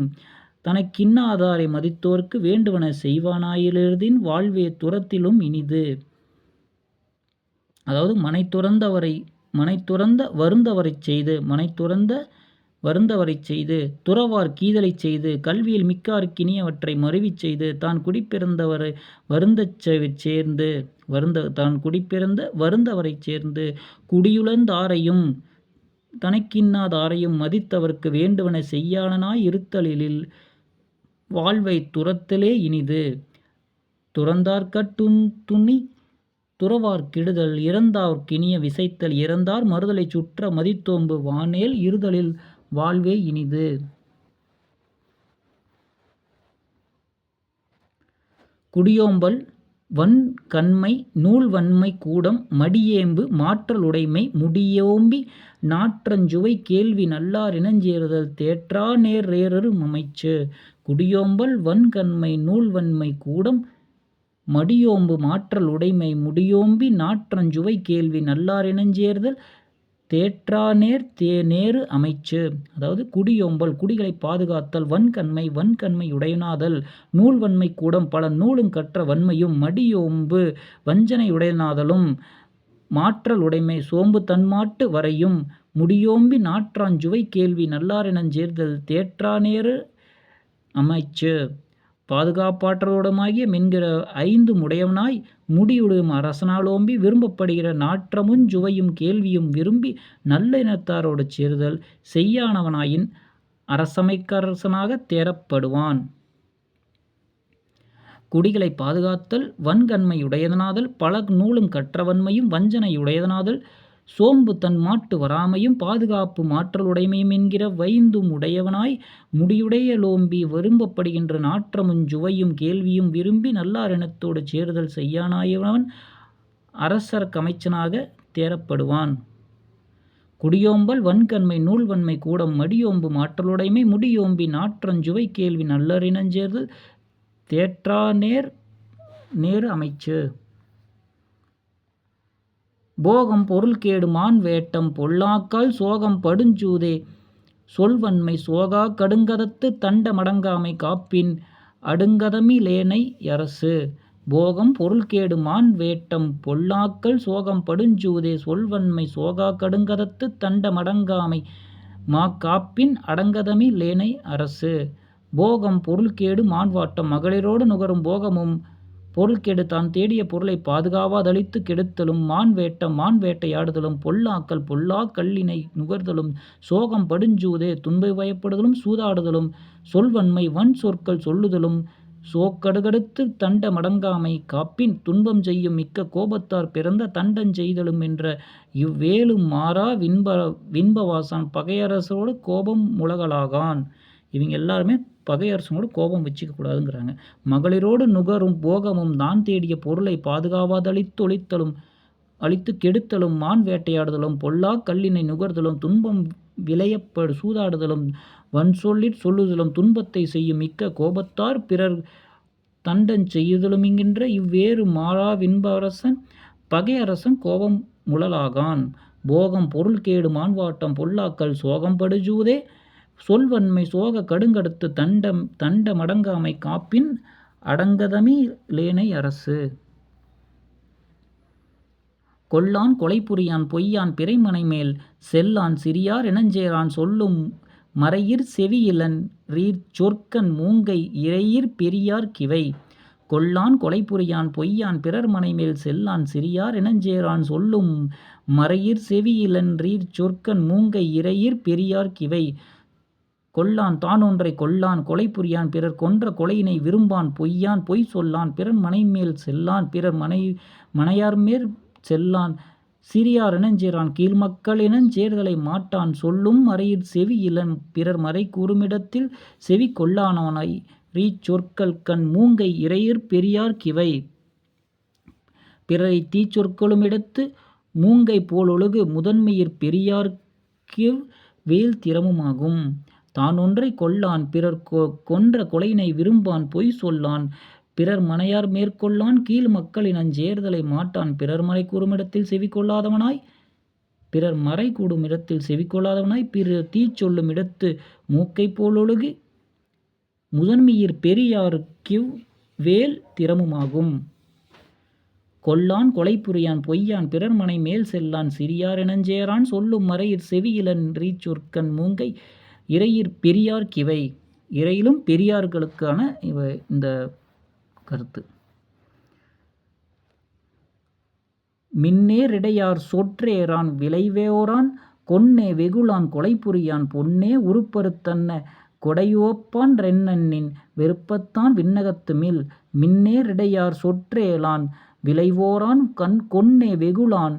தனக்கின்னாதாரை மதித்தோர்க்கு வேண்டுவன செய்வானாயிலிருதின் வாழ்வே துறத்திலும் இனிது. அதாவது மனை துறந்த வருந்தவரைச் செய்து துறவார் கீதலைச் செய்து கல்வியில் மிக்கார்க் கினியவற்றை மருவிச் செய்து தான் குடிப்பிறந்தவரை வருந்தவரைச் சேர்ந்து குடியுழந்தாரையும் தனக்கின்னாதாரையும் மதித்தவர்க்கு வேண்டுவன செய்யானாய் இருத்தலில் வாழ்வை துறத்தலே இனிது. துறந்தார்கட்டுணி துறவார் கெடுதல் இறந்தார் கினிய விசைத்தல் இறந்தார் மறுதலை சுற்ற மதித்தோம்பு வானேல் இருதலில் வாழ்வே இனிது. குடியோம்பல் வன்கண்மை நூல்வன்மை கூடம் மடியேம்பு மாற்றலுடைமை முடியோம்பி நாற்றஞ்சுவை கேள்வி நல்லார் இனஞ்சேர்தல் தேற்றா நேர் அமைச்சு. குடியோம்பல் வன்கண்மை நூல்வன்மை கூடம் மடியோம்பு மாற்றலுடைமை முடியோம்பி நாற்றஞ்சுவை கேள்வி நல்லார் இனஞ்சேர்தல் தேற்றா நேரு அமைச்சு. அதாவது குடியோம்பல் குடிகளை பாதுகாத்தல், வன்கண்மை வன்கண்மை உடையனாதல், நூல்வன்மை கூடம் பல நூலும் கற்ற வன்மையும், மடியோம்பு வஞ்சனையுடையனாதலும், மாற்றல் உடைமை சோம்பு தன்மாட்டு வரையும், முடியோம்பி நாற்றாஞ்சுவை கேள்வி நல்லாரினஞ்சேர்தல் தேற்றா நேரு அமைச்சு. பாதுகாப்பாற்றலுடமாகிய மென்கிற 5 உடையவனாய் முடியுடும் அரசனாலோம்பி விரும்பப்படுகிற நாற்றமுஞ் சுவையும் கேள்வியும் விரும்பி நல்ல இனத்தாரோடு சேர்தல் செய்யானவனாயின் அரசமைக்கரசனாகத் தேறப்படுவான். குடிகளை பாதுகாத்தல் வன்கண்மையுடையதனாதல் பல நூலும் கற்ற வன்மையும் வஞ்சனையுடையதனாதல் சோம்பு தன் மாட்டு வராமையும் பாதுகாப்பு மாற்றலுடைமையும் என்கிற 5 உடையவனாய் முடியுடையலோம்பி விரும்பப்படுகின்ற நாற்றமுஞ் சுவையும் கேள்வியும் விரும்பி நல்லாரினத்தோடு சேர்தல் செய்யானாயவன் அரசர்க்கமைச்சனாக தேறப்படுவான். குடியோம்பல் வன்கண்மை நூல்வன்மை கூடம் மடியோம்பு மாற்றலுடைமை முடியோம்பி நாற்றஞ்சுவை கேள்வி நல்லரினஞ்சேர்தல் தேற்றா நேரு அமைச்சு. போகம் பொருள்கேடு மான்வேட்டம் பொல்லாக்கால் சோகம் படுஞ்சூதே சொல்வன்மை சோகா கடுங்கதத்து தண்ட மடங்காமை காப்பின் அடுங்கதமி லேனை யரசு. போகம் பொருள்கேடு மான்வேட்டம் பொல்லாக்கல் சோகம் படுஞ்சூதே சொல்வன்மை சோகா கடுங்கதத்து தண்ட மடங்காமை காப்பின் அடங்கதமி லேனை அரசு. போகம் பொருள்கேடு மான்வாட்டம் மகளிரோடு நுகரும் போகமும் பொருள்கேடு தான் தேடிய பொருளை பாதுகாவாதளித்து கெடுத்தலும் மான்வேட்டம் மான்வேட்டையாடுதலும் பொல்லாக்கல் பொல்லாக் கல்லினை நுகர்தலும் சோகம் படுஞ்சூதே துன்பை வயப்படுதலும் சூதாடுதலும் சொல்வன்மை வன் சொற்கள் சொல்லுதலும் சோக்கடுகடுத்து தண்ட மடங்காமை காப்பின் துன்பம் செய்யும் மிக்க கோபத்தார் பிறந்த தண்டஞ் செய்தலும் என்ற இவ்வேலும் மாறா வின்பவாசான் பகையரசோடு கோபம் முழகலாகான். இவங்க எல்லாருமே பகையரசனோடு கோபம் வச்சுக்க கூடாதுங்கிறாங்க. மகளிரோடு நுகரும் போகமும் தான் தேடிய பொருளை பாதுகாவாதளித்து அழித்து கெடுத்தலும் மான் வேட்டையாடுதலும் பொல்லா கல்லினை நுகர்தலும் துன்பம் விளையப்படு சூதாடுதலும் வன் சொல்லுதலும் துன்பத்தை செய்யும் மிக்க கோபத்தார் பிறர் தண்டஞ் செய்யுதலும் என்கின்ற இவ்வேறு மாறா வின்பரசன் பகையரசன் கோபம் முழலாகான். போகம் பொருள்கேடு மான்வாட்டம் பொல்லாக்கல் சோகம் படுஜூதே சொல்வன்மை சோக கடுங்கடுத்து தண்ட மடங்காமை காப்பின் அடங்கதமி லேனை அரசு. கொல்லான் கொலைபுரியான் பொய்யான் பிறைமனை மேல் செல்லான் சிறியார் இனஞ்சேரான் சொல்லும் மறையிற் செவியிலன் சொற்கண் மூங்கை இறையிற் பெரியார் கிவை. கொல்லான் கொலைபுரியான் பொய்யான் பிறர் மனைமேல் செல்லான் சிறியார் இனஞ்சேரான் சொல்லும் மறையிற் செவியிலன் சொற்கண் மூங்கை இறையிற் பெரியார் கிவை. கொல்லான் தானொன்றை கொல்லான் கொலைபுரியான் பிறர் கொன்ற கொலையினை விரும்பான் பொய்யான் பொய் சொல்லான் பிறர் மனைமேல் செல்லான் பிறர் மனையார்மேற் செல்லான் சிறியார் இனஞ்சேரான் கீழ்மக்கள் இனஞ்சேர்தலை மாட்டான் சொல்லும் மறையிற் செவி இலன் பிறர் மறை கூறுமிடத்தில் செவி கொல்லானவனாய் சொற்கள் கண் மூங்கை இறையிற் பெரியார் கிவை. பிறரை தீச்சொற்களுமிடத்து மூங்கை போலொழுகு முதன்மையிற் பெரியார்க்கு வேல் திறமுமாகும். தானொன்றை கொல்லான் பிறர் கொன்ற கொலையினை விரும்பான் பொய் சொல்லான் பிறர் மனையார் மேற்கொள்ளான் கீழ் மக்களினஞ் சேர்தலை மாட்டான் பிறர் மறை கூறுமிடத்தில் செவி கொள்ளாதவனாய் பிறர் தீச்சொல்லும் இடத்து மூக்கை போலொழுகு முதன்மையிற் பெரியார்க்கு வேல் திறமுமாகும். கொல்லான் கொலைபுரியான் பொய்யான் பிறர் மனை மேல் செல்லான் சிறியார் இனஞ்சேரான் சொல்லும் மறையிற் செவியிலன் சொற்கண் மூங்கை இறையிற் பெரியார் கிவை. இறையிலும் பெரியார்களுக்கான இந்த கருத்து. மின்னேரிடையார் சொற்றேரான் விளைவோரான் கொன்னே வெகுளான் கொலைபுரியான் பொன்னே உருப்பறுத்தன்ன கொடையுவப்பான் ரென்னன்னின் வெறுப்பத்தான் விண்ணகத்து மில். மின்னேரிடையார் சொற்றேலான் விளைவோரான் கொன்னே வெகுளான்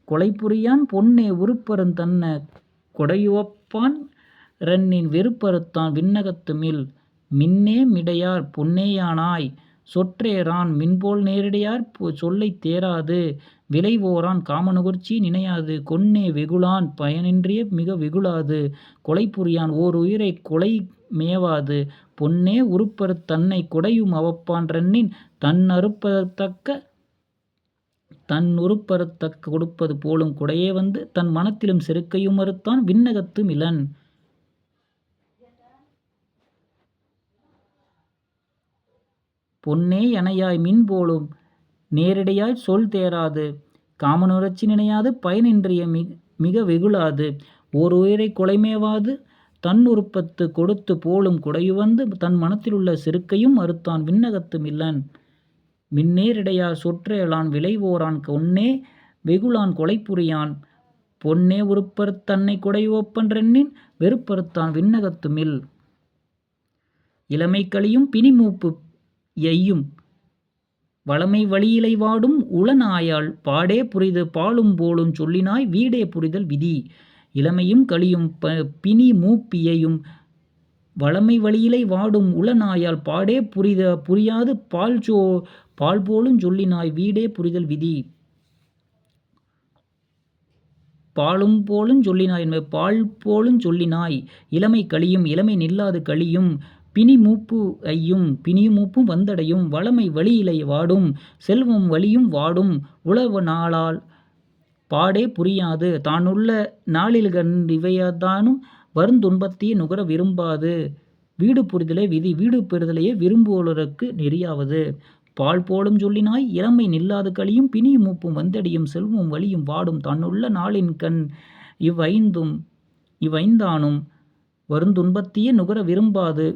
கொலைபுரியான் பொன்னே உருப்பறுத்தன்ன கொடையுவப்பான் ரென்னின் வெறுப்பறுத்தான் விண்ணகத்து மில். மின்னே மிடையார் பொன்னேயானாய் சொற்றேறான் மின்போல் நேரிடையார் சொல்லைத் தேராது விளைவோரான் காமநுகர்ச்சி நினையாது கொன்னே வெகுளான் பயனின்றிய மிக வெகுளாது கொலை புரியான் ஓர் உயிரைக் கொலை மேவாது பொன்னே உருப்பெறத் தன்னை கொடையும் அவப்பான்றன்னின் தன் உருப்பெறத்தக்க கொடுப்பது போலும் கொடையே வந்து தன் மனத்திலும் செருக்கையும் மறுத்தான் விண்ணகத்து மிலன். பொன்னே எனையாய் மின் போலும் நேரிடையாய் சொல் தேராது காமனுணர்ச்சி நினையாது பயனின்றிய மிக வெகுளாது ஓர் உயிரை கொலைமேவாது தன் உருப்பத்து கொடுத்து போலும் குடையுவந்து தன் மனத்திலுள்ள செருக்கையும் மறுத்தான் விண்ணகத்து மில்லன். மின்னேரிடையார் சொற்றேளான் விளைவோரான் கொன்னே வெகுளான் கொலை புரியான் பொன்னே உருப்பறுத் தன்னை கொடையுவப்பன்றெண்ணின் வெறுப்பறுத்தான் விண்ணகத்து மில். இளமை கழியும் பிணிமூப்பு எய்யும் வளமை வழியிலை வாடும் உளநாயால் பாடே புரிது பாலும் போலும் சொல்லினாய் வீடே புரிதல் விதி. இளமையும் கழியும் பிணி மூப்பியையும் வளமை வழியிலை வாடும் உளநாயால் பாடே புரியாது பால் போலும் சொல்லினாய் வீடே புரிதல் விதி. பாலும் போலும் சொல்லினாய் என்பது பால் போலும் சொல்லினாய். இளமை கழியும் இளமை நில்லாது கழியும் பிணி மூப்பு ஐயும் பிணியும் மூப்பும் வந்தடையும் வளமை வழியிலை வாடும் செல்வம் வழியும் வாடும் உழவு நாளால் பாடே புரியாது தானுள்ள நாளில் இவையதானும் வருந்துன்பத்தையே நுகர விரும்பாது வீடு புரிதலே விதி வீடு பெறுதலையே விரும்புவோருக்கு நெறியாவது. பால் போலும் சொல்லினாய் இளமை நில்லாது கழியும் பிணியும் மூப்பும் வந்தடியும் செல்வம் வழியும் வாடும் தன்னுள்ள நாளின் கண் இவைந்தானும் வருந்துன்பத்தையே நுகர விரும்பாது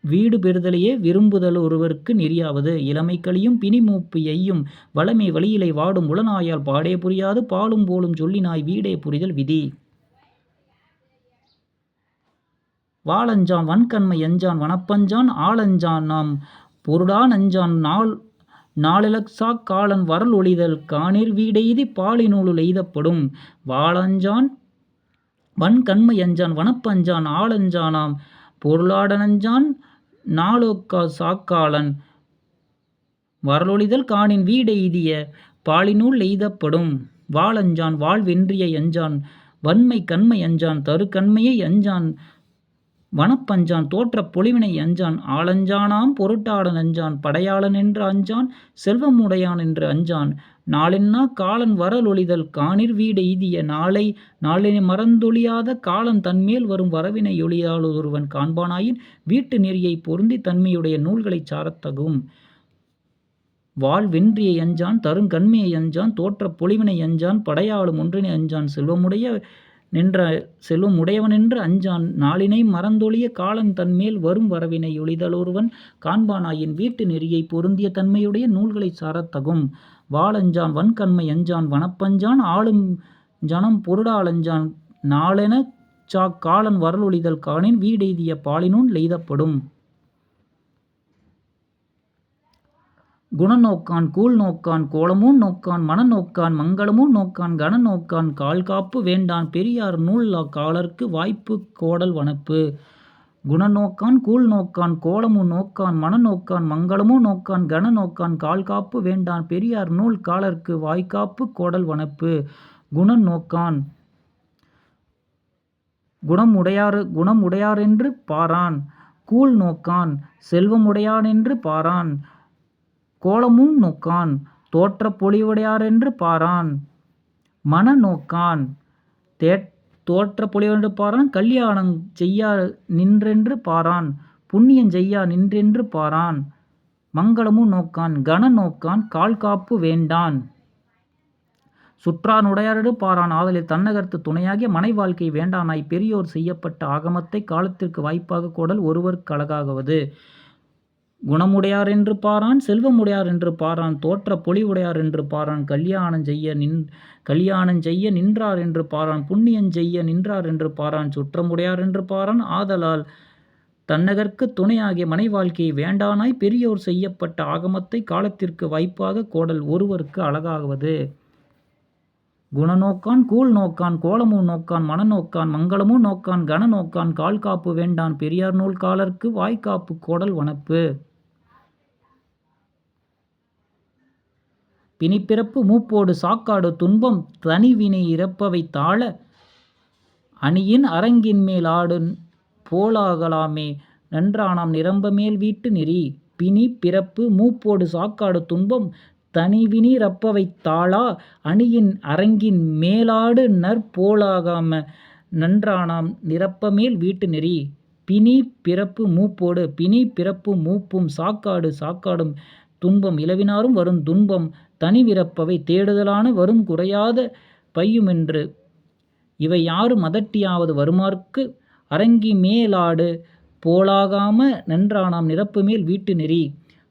வீடு பெறுதலையே விரும்புதல் ஒருவருக்கு நெறியாவது. இளமை கழியும் பிணி மூப்பு எய்யும் வளமை வழியிலை வாடும் உளநாயால் பாடே புரியாது பாலும் போலும் சொல்லினாய் வீடே புரிதல் விதி. வாளஞ்சான் வன்கண்மை அஞ்சான் வனப்பஞ்சான் ஆளஞ்சான் நாம் பொருடா நஞ்சான் நாளிலக்சாக் காலன் வரல் ஒளிதல் காணிர் வீடெய்தி பாலினூலுள் எய்தப்படும். வாளஞ்சான் வன்கண்மை அஞ்சான் வனப்பஞ்சான் ஆளஞ்சானாம் பொருளாடனஞ்சான் நாளோக்கா சாக்காளன் வரலொளிதல் காணின் வீடெய்திய பாலினுள் எய்தப்படும். வாளஞ்சான் வாழ்வென்றியை அஞ்சான் வன்மை கண்மை அஞ்சான் தரு கண்மையை அஞ்சான் வனப்பஞ்சான் தோற்ற பொலிவினை அஞ்சான் ஆளஞ்சானாம் பொருட்டாளன் அஞ்சான் படையாளன் என்று அஞ்சான் செல்வம் உடையான் என்று அஞ்சான் நாளென்னா காலன் வரலொளிதல் காணிர் வீடெய்திய நாளினை மறந்தொழியாத காலன் தன்மேல் வரும் வரவினை ஒளியால் ஒருவன் காண்பானாயின் வீட்டு நெறியை பொருந்தி தன்மையுடைய நூல்களைச் சாரத்தகும். வாழ்வென்றியை அஞ்சான் தருங்கண்மையை அஞ்சான் தோற்ற பொலிவினை அஞ்சான் படையாளும் ஒன்றினை அஞ்சான் செல்வம் உடையவனென்று அஞ்சான் நாளினை மறந்தொழிய காலன் தன்மேல் வரும் வரவினை ஒளிதலொருவன் காண்பானாயின் வீட்டு நெறியை பொருந்திய தன்மையுடைய நூல்களைச் சாரத்தகும். வாளஞ்சான் வன்கண்மை அஞ்சான் வனப்பஞ்சான் ஆளும் ஜனம் பொருடாளஞ்சான் நாளெனச் காலன் வரலொளிதல் காணின் வீடெய்திய பாலினுள் எய்தப்படும். குணநோக்கான் கூழ் நோக்கான் கோலமும் நோக்கான் மனநோக்கான் மங்களமும் நோக்கான் கணநோக்கான் கால்காப்பு வேண்டான் பெரியார் நூல் காலர்க்கு வாய்ப்பு கோடல் வனப்பு. குணநோக்கான் கூழ் நோக்கான் கோலமும் நோக்கான் மனநோக்கான் மங்களமும் நோக்கான் கணநோக்கான் கால்காப்பு வேண்டான் பெரியார் நூல் காலர்க்கு வாய்க்காப்பு கோடல் வனப்பு. குணம் நோக்கான் குணமுடையாரென்று பாரான் கூழ் நோக்கான் செல்வமுடையானென்று பாரான் கோலமும் நோக்கான் தோற்ற பொலிவுடையாரென்று பாரான் மனநோக்கான் தோற்ற பொலிவென்று பாரான் கல்யாணம் செய்யா நின்றென்று பாரான் புண்ணியம் செய்யா நின்றென்று பாரான் மங்களமும் நோக்கான் கண நோக்கான் கால்காப்பு வேண்டான் சுற்றான் உடையாரென்று பாரான் ஆதலில் தன்னகர்த்து துணையாகிய மனை வாழ்க்கை வேண்டானாய் பெரியோர் செய்யப்பட்ட ஆகமத்தை காலத்திற்கு வாய்ப்பாக கோடல் ஒருவர்க்கு அழகாவது. குணமுடையார் என்று பாரான் செல்வமுடையார் என்று பாரான் தோற்ற பொலிவுடையார் என்று பாரான் கல்யாணம் செய்ய நின்றார் என்று பாரான் புண்ணியம் செய்ய நின்றார் என்று பாரான் சுற்றமுடையார் என்று பாரான் ஆதலால் தன்னகர்க்கு துணையாகிய மனை வாழ்க்கையை வேண்டானாய் பெரியோர் செய்யப்பட்ட ஆகமத்தை காலத்திற்கு வாய்ப்பாக கோடல் ஒருவருக்கு அழகாவது. குணநோக்கான் கூழ் நோக்கான் கோலமும் நோக்கான் மனநோக்கான் மங்களமும் நோக்கான் கண நோக்கான் கால்காப்பு வேண்டான் பெரியார் நூல் காலர்க்கு வாய்க்காப்பு கோடல் வனப்பு. பிணிப்பிறப்பு மூப்போடு சாக்காடு துன்பம் தனிவினை இறப்பவை தாழ அணியின் அரங்கின் மேல் ஆடு போலாகலாமே நன்றானாம் நிரம்ப மேல் வீட்டு நெறி. பிணி பிறப்பு மூப்போடு சாக்காடு துன்பம் தனிவினி ரப்பவை தாளா அணியின் அரங்கின் மேலாடு நற்போலாகாம நன்றானாம் நிரப்பமேல் வீட்டு நெறி. பிணி பிறப்பு மூப்போடு பிணி பிறப்பு மூப்பும் சாக்காடு சாக்காடும் துன்பம் இளவினாரும் வரும் துன்பம் தனிவிறப்பவை தேடுதலான வரும் குறையாத பையுமென்று இவை யாரும் அதட்டியாவது வருமாற்கு அரங்கி மேலாடு போலாகாம நன்றானாம் நிரப்புமேல் வீட்டு நெறி.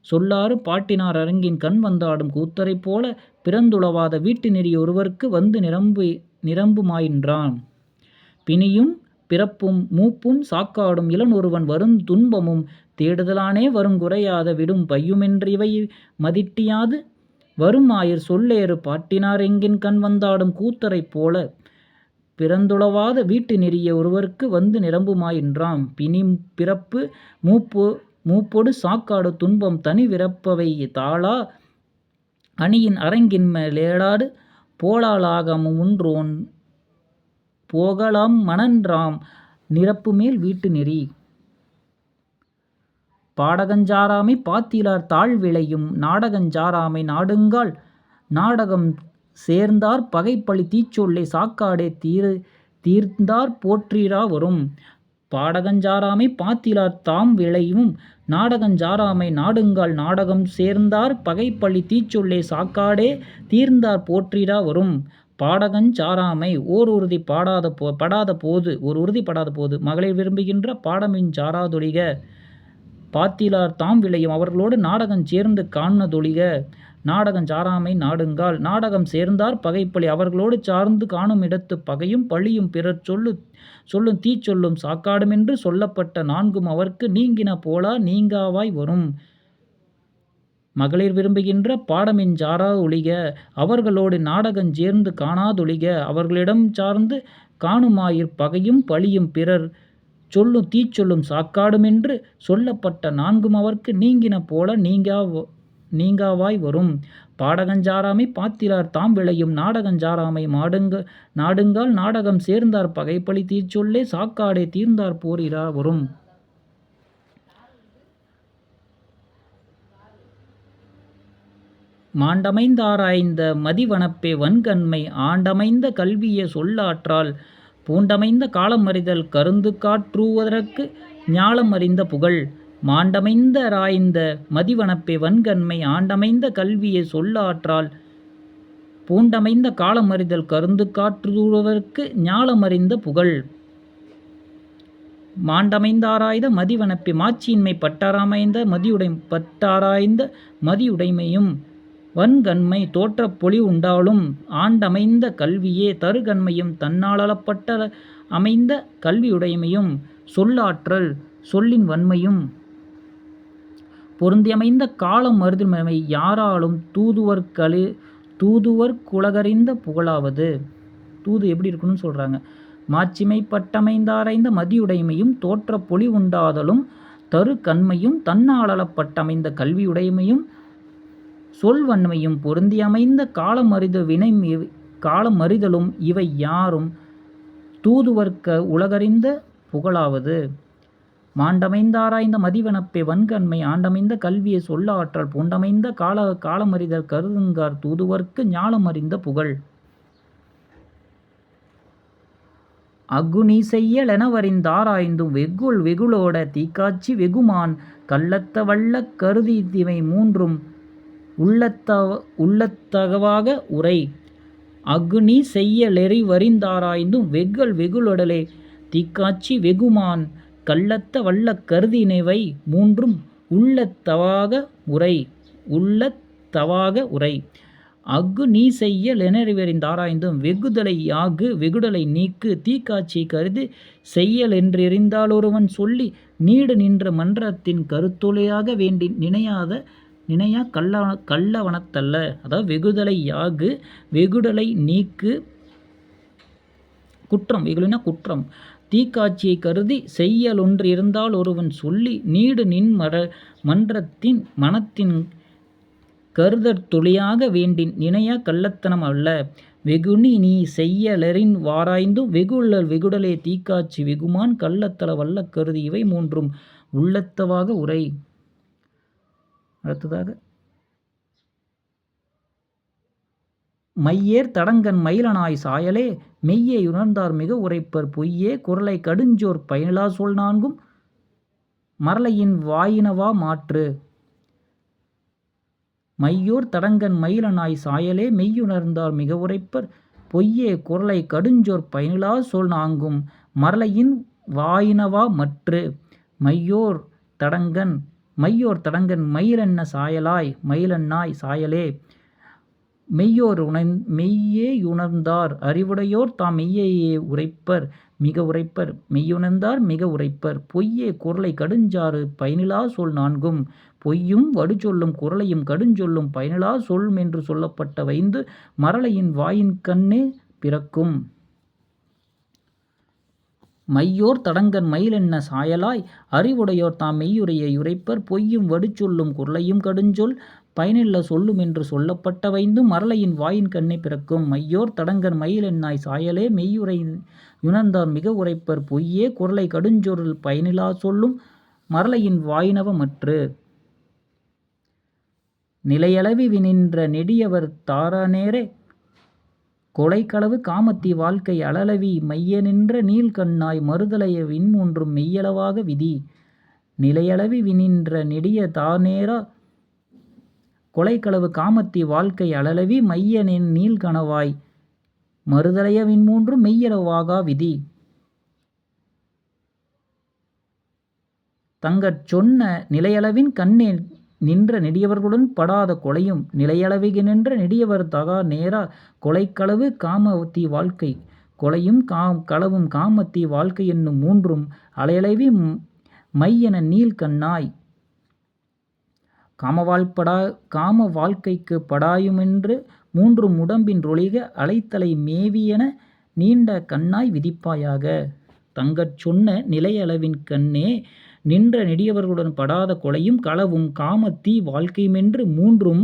சொல்லாறு பாட்டினார் அரங்கின் கண் வந்தாடும் கூத்தரைப் போல பிறந்துளவாத வீட்டு நெறி ஒருவர்க்கு வந்து நிரம்புமாயின்றான். பிணியும் பிறப்பும் மூப்பும் சாக்காடும் இளனொருவன் வரும் துன்பமும் தேடுதலானே வருங்குறையாத விடும் பையுமென்றிவை மதிட்டியாது வருமாயிர் சொல்லேறு பாட்டினார் எங்கின் கண் வந்தாடும் கூத்தரைப் போல பிறந்துளவாத வீட்டு நெறிய ஒருவர்க்கு வந்து நிரம்புமாயின்றாம். பிணி பிறப்பு மூப்பொடு சாக்காடு துன்பம் தனிவிறப்பவை தாளா அணியின் அரங்கின் மேலேடாடு போலாலாகம் உன்றோன் போகலாம் மணன்றாம் நிரப்புமேல் வீட்டு நெறி. பாடகஞ்சாராமை பாத்திலார் தாழ்விளையும் நாடகஞ்சாராமை நாடுங்கால் நாடகம் சேர்ந்தார் பகைப்பழி தீச்சொல்லை சாக்காடே தீர்ந்தார் போற்றிரா வரும். பாடகஞ்சாராமை பாத்திலார் தாம் விளையும் நாடகஞ்சாராமை நாடுங்கால் நாடகம் சேர்ந்தார் பகைப்பழி தீச்சொல்லை சாக்காடே தீர்ந்தார் போற்றிரா வரும். பாடகஞ்சாராமை ஓர் உறுதி படாத போது மகளிர் விரும்புகின்ற பாடமின் சாராதொழிக பாத்திலார் தாம் விளையும் அவர்களோடு நாடகம் சேர்ந்து காணதொழிக. நாடகம் சாராமை நாடுங்கால் நாடகம் சேர்ந்தார் பகைப்பழி அவர்களோடு சார்ந்து காணும் இடத்து பகையும் பழியும் பிறர் சொல்லும் தீச்சொல்லும் சாக்காடுமென்று சொல்லப்பட்ட நான்கும் அவர்க்கு நீங்கின போலா நீங்காவாய் வரும். மகளிர் விரும்புகின்ற பாடமின் சாரா ஒழிக அவர்களோடு நாடகம் சேர்ந்து காணாதொழிக அவர்களிடம் சார்ந்து காணுமாயிற் பகையும் பழியும் பிறர் சொல்லும் தீச்சொல்லும் சாக்காடுமென்று சொல்லப்பட்ட நான்கும் அவர்க்கு நீங்கின போல நீங்காவாய் வரும். பாடகஞ்சாராமை பாத்திலார் தாம் விளையும் நாடகஞ்சாராமை நாடுங்கால் நாடகம் சேர்ந்தார் பகைப்பழி தீச்சொல்லே சாக்காடே தீர்ந்தார் போரிரா வரும். மாண்டமைந்தாராய்ந்த மதிவனப்பே வன்கண்மை ஆண்டமைந்த கல்விய சொல்லாற்றால் பூண்டமைந்த காலமறிதல் கருந்து காற்றுவதற்கு ஞாலமறிந்த புகழ். மாண்டமைந்த ராய்ந்த மதிவனப்பே வன்கண்மை ஆண்டமைந்த கல்வியை சொல்லாற்றால் பூண்டமைந்த காலமறிதல் கருந்து காற்றுவதற்கு ஞாலமறிந்த புகழ். மாண்டமைந்தாராய்ந்த மதிவனப்பே மாட்சியின்மை பட்டாராய்ந்த மதியுடைமையும் வன்கண்மை தோற்றப் பொலி உண்டாலும் ஆண்டமைந்த கல்வியே தருகண்மையும் தன்னாளப்பட்ட அமைந்த கல்வியுடைமையும் சொல்லாற்றல் சொல்லின் வன்மையும் பொருந்தியமைந்த காலம் மருதுமை யாராலும் தூதுவர் குலகறிந்த புகழாவது. தூது எப்படி இருக்கணும்னு சொல்கிறாங்க. மாட்சிமை பட்டமைந்தாரைந்த மதியுடைமையும் தோற்ற பொலி உண்டாதலும் தரு கண்மையும் தன்னாளப்பட்டமைந்த கல்வியுடைமையும் சொல்வன்மையும் பொருந்தியமைந்த காலமறிதலும் இவை யாரும் தூதுவர்க்க உலகறிந்த புகழாவது. மாண்டமைந்தாராய்ந்த மதிவனப்பே வன்கண்மை ஆண்டமைந்த கல்வியை சொல்ல ஆற்றல் பூண்டமைந்த காலமறிதல் கருதுங்கார் தூதுவர்க்கு ஞாலமறிந்த புகழ். அக்குநீ செய்யலெனவறிந்தாராய்ந்தும் வெகுளோட தீக்காட்சி வெகுமான் கள்ளத்த வல்ல கருதி இவை மூன்றும் உள்ளத்தகவாக உரை. அக்குநீ செய்யலெறிவறிந்தாராய்ந்தும் வெகுளொடலே தீக்காட்சி வெகுமான் கள்ளத்த வல்ல கருதினவை மூன்றும் உள்ளத்தவாக உரை. அக்கு நீ செய்யலெனறிவறிந்தாராய்ந்தும் வெகுதலை யாகு வெகுடலை நீக்கு தீக்காட்சியை கருதி செய்யலென்றெறிந்தாலொருவன் சொல்லி நீடு நின்ற மன்றத்தின் கருத்தொலையாக வேண்டி நினையா கள்ளவனத்தல்ல. அதாவது வெகுதலை யாகு வெகுடலை நீக்கு குற்றம் வெகுளினா குற்றம் தீக்காட்சியை கருதி செய்யலொன்று இருந்தால் ஒருவன் சொல்லி நீடு நின் மன்றத்தின் கருதற் தொழியாக வேண்டின் நினைய கள்ளத்தனம் அல்ல. வெகுனி நீ செய்யலரின் வாராய்ந்தும் வெகுள்ளல் வெகுடலே தீக்காட்சி வெகுமான் கள்ளத்தல வல்ல கருதி இவை மூன்றும் உள்ளத்தவாக உரை. அடுத்ததாக மையேர் தடங்கன் மயிலனாய் சாயலே மெய்யே உணர்ந்தார் மிக உரைப்பர் பொய்யே குரலை கடுஞ்சோர் பயனிலா சொல் நான்கும் மரலையின் வாயினவா மாற்று. மையோர் தடங்கன் மயிலனாய் சாயலே மெய்யுணர்ந்தார் மிக உரைப்பர் பொய்யே குரலை கடுஞ்சோர் பயனிலா சொல் நான்கும் மரலையின் வாயினவா மற்று. மையோர் தடங்கன் மயிலென்ன சாயலாய் மயிலன்னாய் சாயலே மெய்யே உணர்ந்தார் அறிவுடையோர் தாம் மெய்யையே உரைப்பர் மிக உரைப்பர் மெய்யுணர்ந்தார் மிக உரைப்பர் பொய்யே குரலை கடுஞ்சாறு பயனிலா சொல் நான்கும். பொய்யும் வடுச்சொல்லும் குரலையும் கடுஞ்சொல்லும் பயனிலா சொல் என்று சொல்லப்பட்ட வைந்து மரலையின் வாயின்கண்ணே பிறக்கும். மையோர் தடங்கன் மயிலென்ன சாயலாய் அறிவுடையோர் தாம் மெய்யுரையை உரைப்பர் பொய்யும் வடுச்சொல்லும் குரலையும் கடுஞ்சொல் பயனில்ல சொல்லும் என்று சொல்லப்பட்ட வைந்தும் மரலையின் வாயின் கண்ணே பிறக்கும். மையோர் தடங்கன் மயிலென்னாய் சாயலே மெய்யுரை உணர்ந்தார் மிக உரைப்பர் பொய்யே குரலை கடுஞ்சொல் பயனிலா சொல்லும் மரலையின் வாயினவ மற்று. நிலையளவி வினின்ற நெடியவர் தாரநேரே கொலைக்களவு காமத்தி வாழ்க்கை அளலவி மைய நின்ற நீள்கண்ணாய் மறுதலைய விண்மூன்றும் மெய்யளவாக விதி. நிலையளவி வினின்ற நெடிய தானேரா கொலைக்களவு காமத்தி வாழ்க்கை அளலவி மைய நீள்கணவாய் மறுதலைய விண்மூன்றும் மெய்யளவாகா விதி. தங்கட் சொன்ன நிலையளவின் கண்ணே நின்ற நெடியவர்களுடன் படாத கொலையும் நிலையளவிகு நின்ற நெடியவர் தகா நேரா கொலைக்களவு காமத்தி வாழ்க்கை கொலையும் களவும் காமத்தி வாழ்க்கை என்னும் மூன்றும் அலையளவி மையென நீள்கண்ணாய் காம வாழ்க்கைக்கு படாயுமென்று மூன்றும் உடம்பின் ரொழிக அலைத்தலை மேவியென நீண்ட கண்ணாய் விதிப்பாயாக. தங்கட் சொன்ன நிலையளவின் கண்ணே நின்ற நெடியவர்களுடன் படாத கொலையும் களவும் காமத்தீ வாழ்க்கையுமென்று மூன்றும்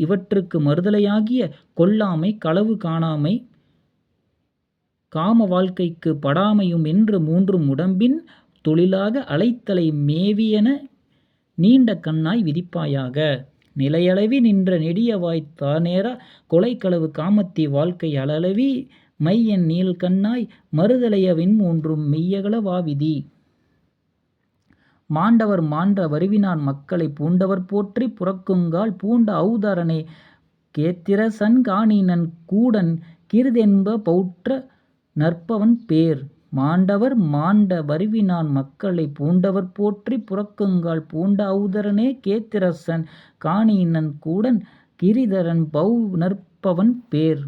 இவற்றுக்கு மறுதலையாகிய கொல்லாமை களவு காணாமை காம வாழ்க்கைக்கு படாமையும் என்று மூன்றும் உடம்பின் தொழிலாக அலைத்தலை மேவியென நீண்ட கண்ணாய் விதிப்பாயாக. நிலையளவி நின்ற நெடியவாய் தானேரா கொலைக்களவு காமத்தி வாழ்க்கை அளலவி மையன் நீள்கண்ணாய் மறுதலைய விண்மூன்றும் மெய்யகளவா விதி. மாண்டவர் மாண்ட வருவினான் மக்களை பூண்டவர் போற்றி புறக்குங்கால் பூண்ட ஔதரனே கேத்திரசன் காணினன் கூடன் கிருதென்ப பௌற்ற நற்பவன் பேர். மாண்டவர் மாண்ட வருவினான் மக்களை பூண்டவர் போற்றி புறக்குங்கால் பூண்ட ஔதரனே கேத்திரசன் காணினன் கூடன் கிரிதரன் பௌ நற்பவன் பேர்.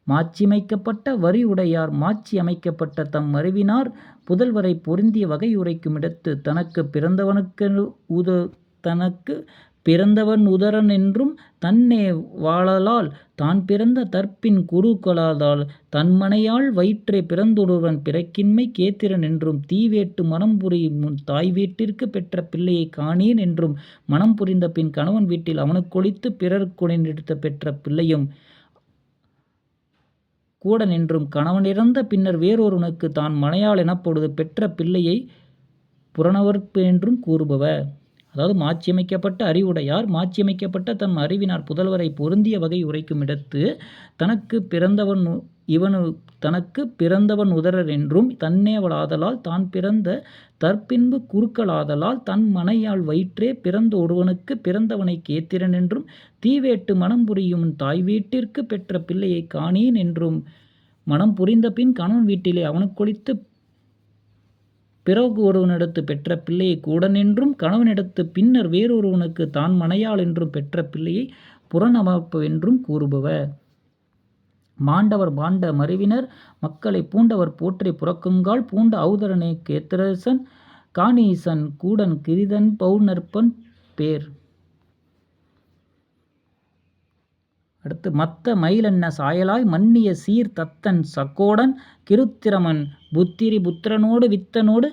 மாட்சிமைக்கப்பட்ட வரி உடையார் மாட்சி அமைக்கப்பட்ட தம் அறிவினார் புதல்வரை பொருந்திய வகையுரைக்கும் இடத்து தனக்கு பிறந்தவன் உதரன் என்றும் தன்னே வாழலால் தான் பிறந்த தற்பின் குருக்களாதால் தன்மனையாள் வயிற்றே பிறந்தொருவன் பிறக்கின்மை கேத்திரன் என்றும் தீவேட்டு மனம் புரியும் முன் தாய் வீட்டிற்கு பெற்ற பிள்ளையை காணேன் என்றும் மனம் புரிந்த பின் கணவன் வீட்டில் அவனுக்கொழித்து பிறர்க்கொடெடுத்த பெற்ற பிள்ளையும் கூட நின்றும் கணவனிறந்த பின்னர் வேறொருவனுக்கு தான் மனையாள் எனப்படுவது பெற்ற பிள்ளையை புறனவர்ப்பு என்றும் கூறுபவ. அதாவது மாட்சியமைக்கப்பட்ட அறிவுடையார் மாட்சியமைக்கப்பட்ட தம் அறிவினார் புதல்வரை பொருந்திய வகை உரைக்கும் இடத்து தனக்கு பிறந்தவன் உதரர் என்றும் தன்னேவளாதலால் தான் பிறந்த தற்பின்பு குருக்களாதலால் தன் மனையாள் வயிற்றே பிறந்த ஒருவனுக்கு பிறந்தவனை கேத்திரன் என்றும் தீவேட்டு மனம் புரியும் தாய் வீட்டிற்கு பெற்ற பிள்ளையை காணேன் என்றும் மனம் புரிந்த பின் கணவன் வீட்டிலே அவனுக்கொழித்து பிறகு ஒருவனிடத்து பெற்ற பிள்ளையை கூடன் என்றும் கணவனிடத்து பின்னர் வேறொருவனுக்கு தான் மனையாள் என்றும் பெற்ற பிள்ளையை புறநமர்ப்பு என்றும் கூறுபவ. மாண்டவர் மாண்ட மருவினர் மக்களை பூண்டவர் போற்றி புறக்குங்கால் பூண்ட ஔதரனே கேத்திரசன் காணீசன் கூடன் கிரிதன் பௌநற்பன் பேர். அடுத்து மத்த மயிலென்ன சாயலாய் மன்னிய சீர் தத்தன் சக்கோடன் கிருத்திரமன் புத்திரி புத்திரனோடு வித்தனோடு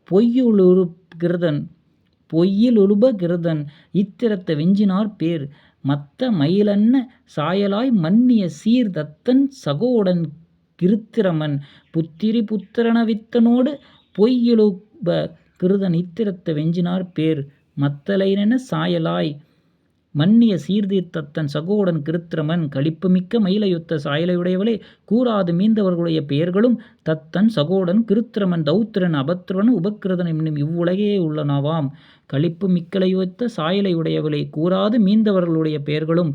பொய்யுளுரு கிருதன் பொய்யில் உபகிருதன் இத்திரத்த வெஞ்சினார் பேர் மத்த மயிலன்ன சாயலாய் மன்னிய சீர் தத்தன் சகோடன் கிருத்திரமன் புத்திரி புத்திரன வித்தனோடு பொய்யிலுப கிருதன் இத்திரத்த வெஞ்சினார் பேர் மத்தலைனென சாயலாய் மன்னிய சீர்தீர்த்தத்தன் சகோடன் கிருத்திரமன் களிப்புமிக்க மயிலையொத்த சாயலையுடையவளே கூறாது மீந்தவர்களுடைய பெயர்களும் தத்தன் சகோடன் கிருத்திரமன் தௌத்திரன் அபத்திரன் உபக்கிருதன் என்னும் இவ்வுலகே உள்ளனவாம். களிப்பு மிக்கலையொத்த சாயலையுடையவளே கூறாது மீந்தவர்களுடைய பெயர்களும்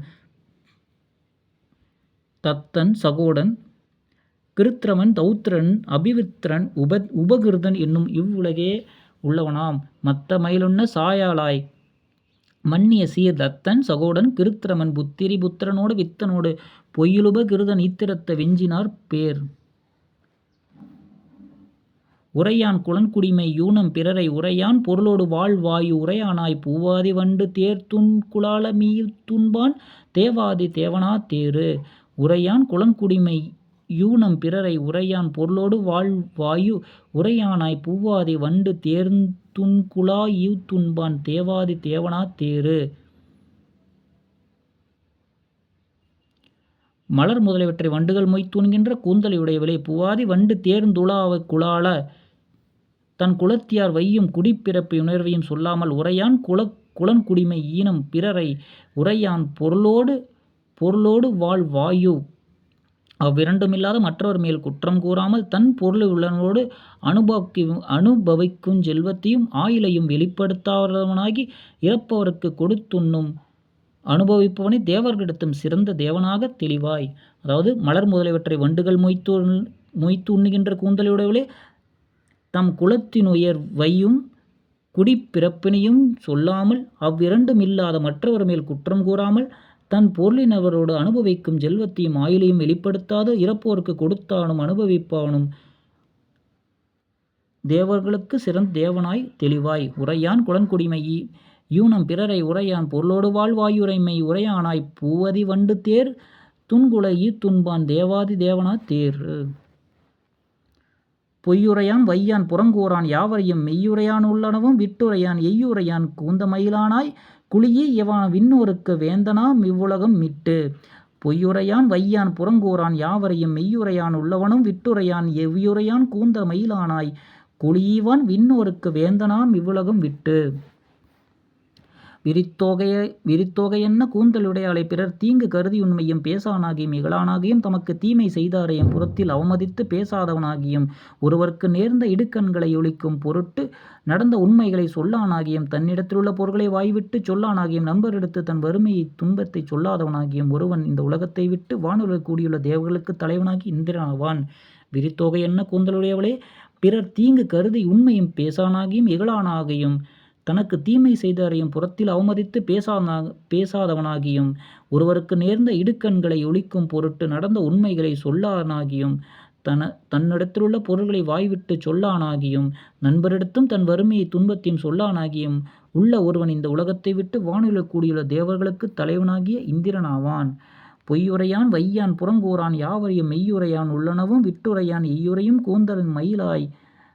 தத்தன் சகோடன் கிருத்திரமன் தௌத்திரன் அபிவித்திரன் உபகிருதன் என்னும் இவ்வுலகே உள்ளவனாம். மத்த மயிலுண்ண சாயாலாய் மன்னிய சீர் தத்தன் சகோடன் கிருத்திரமன் புத்திரி புத்திரனோடு வித்தனோடு பொய்யிலுப கிருதன் இத்திரத்த வெஞ்சினார் பேர் உரையான் குளன்குடிமை யூனம் பிறரை உரையான் பொருளோடு வாழ்வாயு உரையானாய் பூவாதி வண்டு தேர் துன்குலால மீயில் துன்பான் தேவாதி தேவனா தேரு உரையான் குளன்குடிமை யூனம் பிறரை உரையான் பொருளோடு வாழ்வாயு உரையானாய் பூவாதி வண்டு தேர்ந்துன்குலா துன்பான் தேவாதி தேவனா தேரு. மலர் முதலியவற்றை வண்டுகள் மொய்த்துண்கின்ற கூந்தலையுடையவளே பூவாதி வண்டு தேர்ந்துலாவ குலால தன் குலத்தியார் வையும் குடிப்பிறப்பு உணர்வையும் சொல்லாமல் உரையான் குளன்குடிமை ஈனம் பிறரை உரையான் பொருளோடு வாழ்வாயு அவ்விரண்டுமில்லாத மற்றவர் மேல் குற்றம் கூறாமல் தன் பொருளுள்ளனோடு அனுபவிக்கும் செல்வத்தையும் ஆயிலையும் வெளிப்படுத்தாதவனாகி இறப்பவருக்கு கொடுத்துண்ணும் அனுபவிப்பவனை தேவர்களிடத்தும் சிறந்த தேவனாக தெளிவாய். அதாவது மலர் முதலியவற்றை வண்டுகள் மொய்த்து உண்ணுகின்ற கூந்தலையுடையவளே தம் குலத்தினுயர்வையும் குடிப்பிறப்பினையும் சொல்லாமல் அவ்விரண்டுமில்லாத மற்றவர் மேல் குற்றம் கூறாமல் தன் பொருளினவரோடு அனுபவிக்கும் செல்வத்தையும் ஆயிலையும் வெளிப்படுத்தாது இறப்போருக்கு கொடுத்தானும் அனுபவிப்பானும் தேவர்களுக்கு சிறந்த தேவனாய் தெளிவாய். உரையான் குளன்குடிமை யூனம் பிறரை உரையான் பொருளோடு வாழ்வாயுரைமை உரையானாய் பூவதி வண்டு தேர் துன்குல துன்பான் தேவாதி தேவனா தேரு. பொய்யுரையான் வையான் புறங்கூறான் யாவரையும் மெய்யுரையான் உள்ளனவும் விட்டுரையான் எய்யுரையான் கூந்தமயிலானாய் குழியே இவான் விண்ணோருக்கு வேந்தனாம் இவ்வுலகம் மிட்டு. பொய்யுரையான் வையான் புறங்கூறான் யாவரையும் மெய்யுரையான் உள்ளவனும் விட்டுரையான் எவ்வுரையான் கூந்த மயிலானாய் குழியீவான் விண்ணோருக்கு வேந்தனாம் இவ்வுலகம் விட்டு. விரித்தோகையென்ன கூந்தலுடையாளை பிறர் தீங்கு கருதி உண்மையும் பேசானாகியும் இகழானாகியும் தமக்கு தீமை செய்தாரையும் புறத்தில் அவமதித்து பேசாதவனாகியும் ஒருவருக்கு நேர்ந்த இடுக்கண்களை ஒழிக்கும் பொருட்டு நடந்த உண்மைகளை சொல்லானாகியும் தன்னிடத்திலுள்ள பொருள்களை வாய்விட்டு சொல்லானாகியும் நண்பரிடத்து தன் வறுமையை துன்பத்தை சொல்லாதவனாகியும் ஒருவன் இந்த உலகத்தை விட்டு வானுலக கூடியுள்ள தேவர்களுக்கு தலைவனாகி இந்திரனாவான். விரித்தோகையென்ன கூந்தலுடையவளே பிறர் தீங்கு கருதி உண்மையும் பேசானாகியும் இகழானாகியும் தனக்கு தீமை செய்தாரையும் புறத்தில் அவமதித்து பேசாதவனாகியும் ஒருவருக்கு நேர்ந்த இடுக்கண்களை ஒழிக்கும் பொருட்டு நடந்த உண்மைகளை சொல்லானாகியும் தன்னிடத்திலுள்ள பொருள்களை வாய்விட்டு சொல்லானாகியும் நண்பரிடத்தும் தன் வறுமையை துன்பத்தையும் சொல்லானாகியும் உள்ள ஒருவன் இந்த உலகத்தை விட்டு வானுலக கூடியுள்ள தேவர்களுக்கு தலைவனாகிய இந்திரனாவான். பொய்யுரையான் வையான் புறங்கூறான் யாவரையும் மெய்யுரையான் உள்ளனவும் விட்டுரையான் எய்யுரையும் கூந்தலின்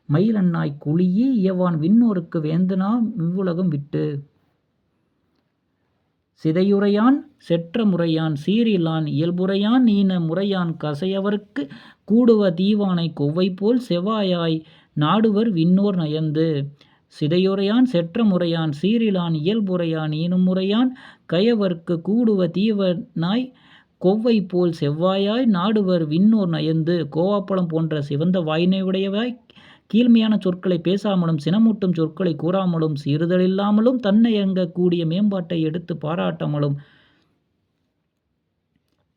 மயிலன்னாய் குழியே இயவான் விண்ணோருக்கு வேந்தனா இவ்வுலகம் விட்டு. சிதையுரையான் செற்ற முறையான் சீரிலான் இயல்புரையான் நீன முறையான் கசையவர்க்கு கூடுவ தீவானை கொவ்வை போல் செவ்வாயாய் நாடுவர் விண்ணோர் நயந்து. சிதையுரையான் செற்ற முறையான் சீரிலான் இயல்புரையான் ஈனும் முறையான் கயவர்க்கு கூடுவ தீவனாய் கொவ்வை போல் செவ்வாயாய் நாடுவர் விண்ணோர் நயந்து. கோவாப்பழம் போன்ற சிவந்த வாயினையுடையவாய் கீழ்மையான சொற்களை பேசாமலும் சினமூட்டும் சொற்களை கூறாமலும் சீறுதலில்லாமலும் தன்னையங்க கூடிய மேம்பாட்டை எடுத்து பாராட்டாமலும்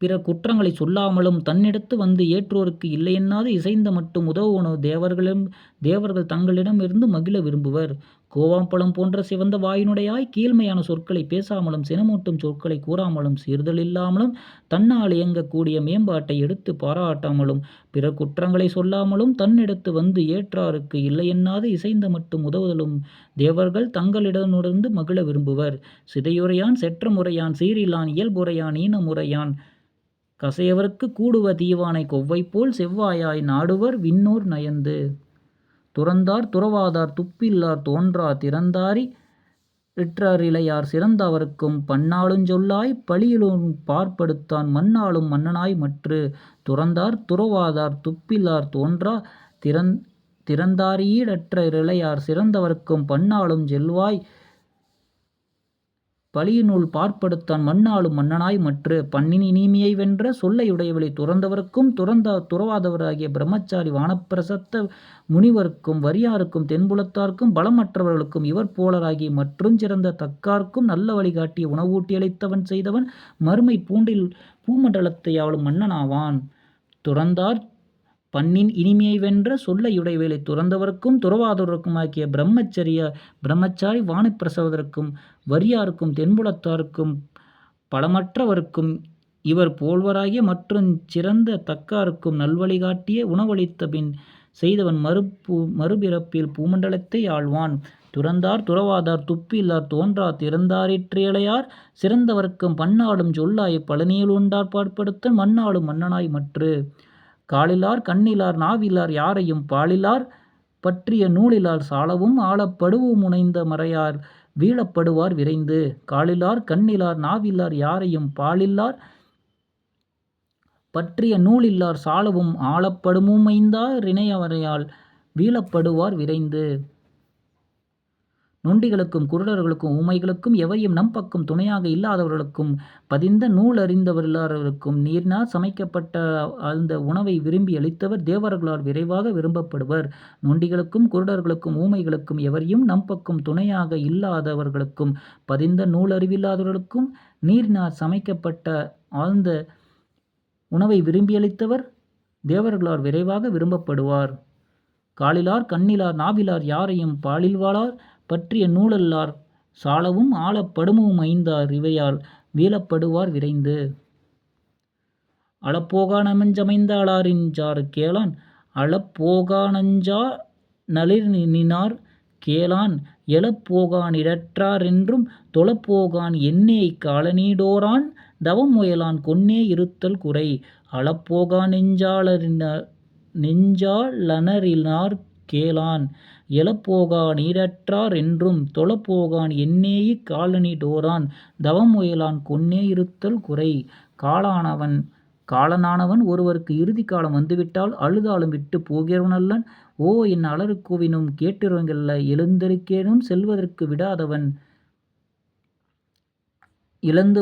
பிற குற்றங்களை சொல்லாமலும் தன்னிடத்து வந்து ஏற்றோருக்கு இல்லையென்னாது இசைந்த மட்டும் உதவுவனோ தேவர்கள் தங்களிடமிருந்து மகிழ விரும்புவர். கோவாப்பழம் போன்ற சிவந்த வாயினுடையாய் கீழ்மையான சொற்களை பேசாமலும் சினமூட்டும் சொற்களை கூறாமலும் சீர்தல் இல்லாமலும் தன்னால் இயங்கக்கூடிய மேம்பாட்டை எடுத்து பாராட்டாமலும் பிற குற்றங்களை சொல்லாமலும் தன்னிடத்து வந்து ஏற்றாருக்கு இல்லையென்னாது இசைந்த மட்டும் உதவுதலும் தேவர்கள் தங்களிடமிருந்து மகிழ விரும்புவர். சிதையுரையான் செற்ற முறையான் சீரிலான் இயல்புரையான் ஈனமுறையான் கசையவர்க்கு கூடுவ தீவானை கொவ்வை போல் செவ்வாயாய் நாடுவர் விண்ணோர் நயந்து. துறந்தார் துறவாதார் துப்பில்லார் தோன்றா திறந்தாரி இளையார் சிறந்தவர்க்கும் பன்னாளுஞ் சொல்லாய் பழியிலுன் பார்ப்படுத்தான் மன்னாளும் மன்னனாய் மற்று. துறந்தார் துறவாதார் துப்பிலார் தோன்றா திறந்தாரீடற்ற இளையார் சிறந்தவர்க்கும் பன்னாளும் செல்வாய் பழியினுள் பார்ப்படுத்தான் மன்னாளும் மன்னனாய் மற்று. பண்ணின் இனிமையை வென்ற சொல்லையுடையவளை துறந்தவர்க்கும் துறவாதவராகிய பிரம்மச்சாரி வானப்பிரசத்த முனிவர்க்கும் வரியாருக்கும் தென்புலத்தார்க்கும் பலமற்றவர்களுக்கும் இவர் போலராகி மற்றும் சிறந்த தக்கார்க்கும் நல்ல வழிகாட்டிய உணவூட்டி அளித்தவன் செய்தவன் மறுமை பூமண்டலத்தை ஆளும் மன்னனாவான். துறந்தார் பண்ணின் இனிமையை வென்ற சொல்லையுடையவளை துறந்தவர்க்கும் துறவாதவர்க்கும் ஆகிய பிரம்மச்சாரி வானப்பிரசவதற்கும் வரியாருக்கும் தென்புலத்தார்க்கும் பலமற்றவர்க்கும் இவர் போல்வராகிய மற்றும் சிறந்த தக்காருக்கும் நல்வழி காட்டிய உணவளித்த பின் செய்தவன் மறுபிறப்பில் பூமண்டலத்தை ஆழ்வான். துறந்தார் துறவாதார் துப்பில்லார் தோன்றா திறந்தாரிற்றையளையார் சிறந்தவர்க்கும் பன்னாளும் சொல்லாய் பழனியில் உண்டார் பாற்படுத்த மன்னாளும் மன்னனாய் மற்று. காலிலார் கண்ணிலார் நாவிலார் யாரையும் பாலிலார் பற்றிய நூலிலார் சாலவும் ஆளப்படுவும் முனைந்த மறையார் வீழப்படுவார் விரைந்து. காலிலார் கண்ணிலார் நாவிலார் யாரையும் பாலில்லார் பற்றிய நூலில்லார் சாலவும் ஆளப்படுமுமைந்தார் இணையவரையால் வீழப்படுவார் விரைந்து. நொண்டிகளுக்கும் குருடர்களுக்கும் ஊமைகளுக்கும் எவையும் நம் பக்கம் துணையாக இல்லாதவர்களுக்கும் பதிந்த நூல் அறிந்தவர்களுக்கும் நீர்னார் சமைக்கப்பட்ட அந்த உணவை விரும்பி அளித்தவர் தேவர்களால் விரைவாக விரும்பப்படுவர். நொண்டிகளுக்கும் குருடர்களுக்கும் ஊமைகளுக்கும் எவரையும் நம் பக்கம் துணையாக இல்லாதவர்களுக்கும் பதிந்த நூல் அறிவில்லாதவர்களுக்கும் நீர்னார் சமைக்கப்பட்ட ஆழ்ந்த உணவை விரும்பி அளித்தவர் தேவர்களால் விரைவாக விரும்பப்படுவார். காலிலார் கண்ணிலார் நாவிலார் யாரையும் பாலில்வாளார் பற்றிய நூலல்லார் சாலவும் ஆளப்படுமும் ஐந்தார் இவையால் வீழப்படுவார் விரைந்து. அளப்போகா நமெஞ்சமைந்த அளாரின்சார் கேளான் அளப்போகா நஞ்சா நளிர்நினார் கேளான் எழப்போகான் இடற்றார் என்றும் தொழப்போகான் என்னே காலநீடோரான் தவம் முயலான் கொன்னே இருத்தல் குறை. அளப்போகா நெஞ்சாலனரினார் கேளான் எழப்போகா நீரற்றார் என்றும் தொழப்போகான் என்னேயி காலநீடோரான் தவம் முயலான் கொன்னே இருத்தல் குறை. காலனானவன் ஒருவருக்கு இறுதி காலம் வந்துவிட்டால் அழுதாலும் விட்டு போகிறவனல்லன். ஓ என் அலறுகூவினும் கேட்டிருவங்கல்ல எழுந்தருக்கேனும் செல்வதற்கு விடாதவன். இழந்து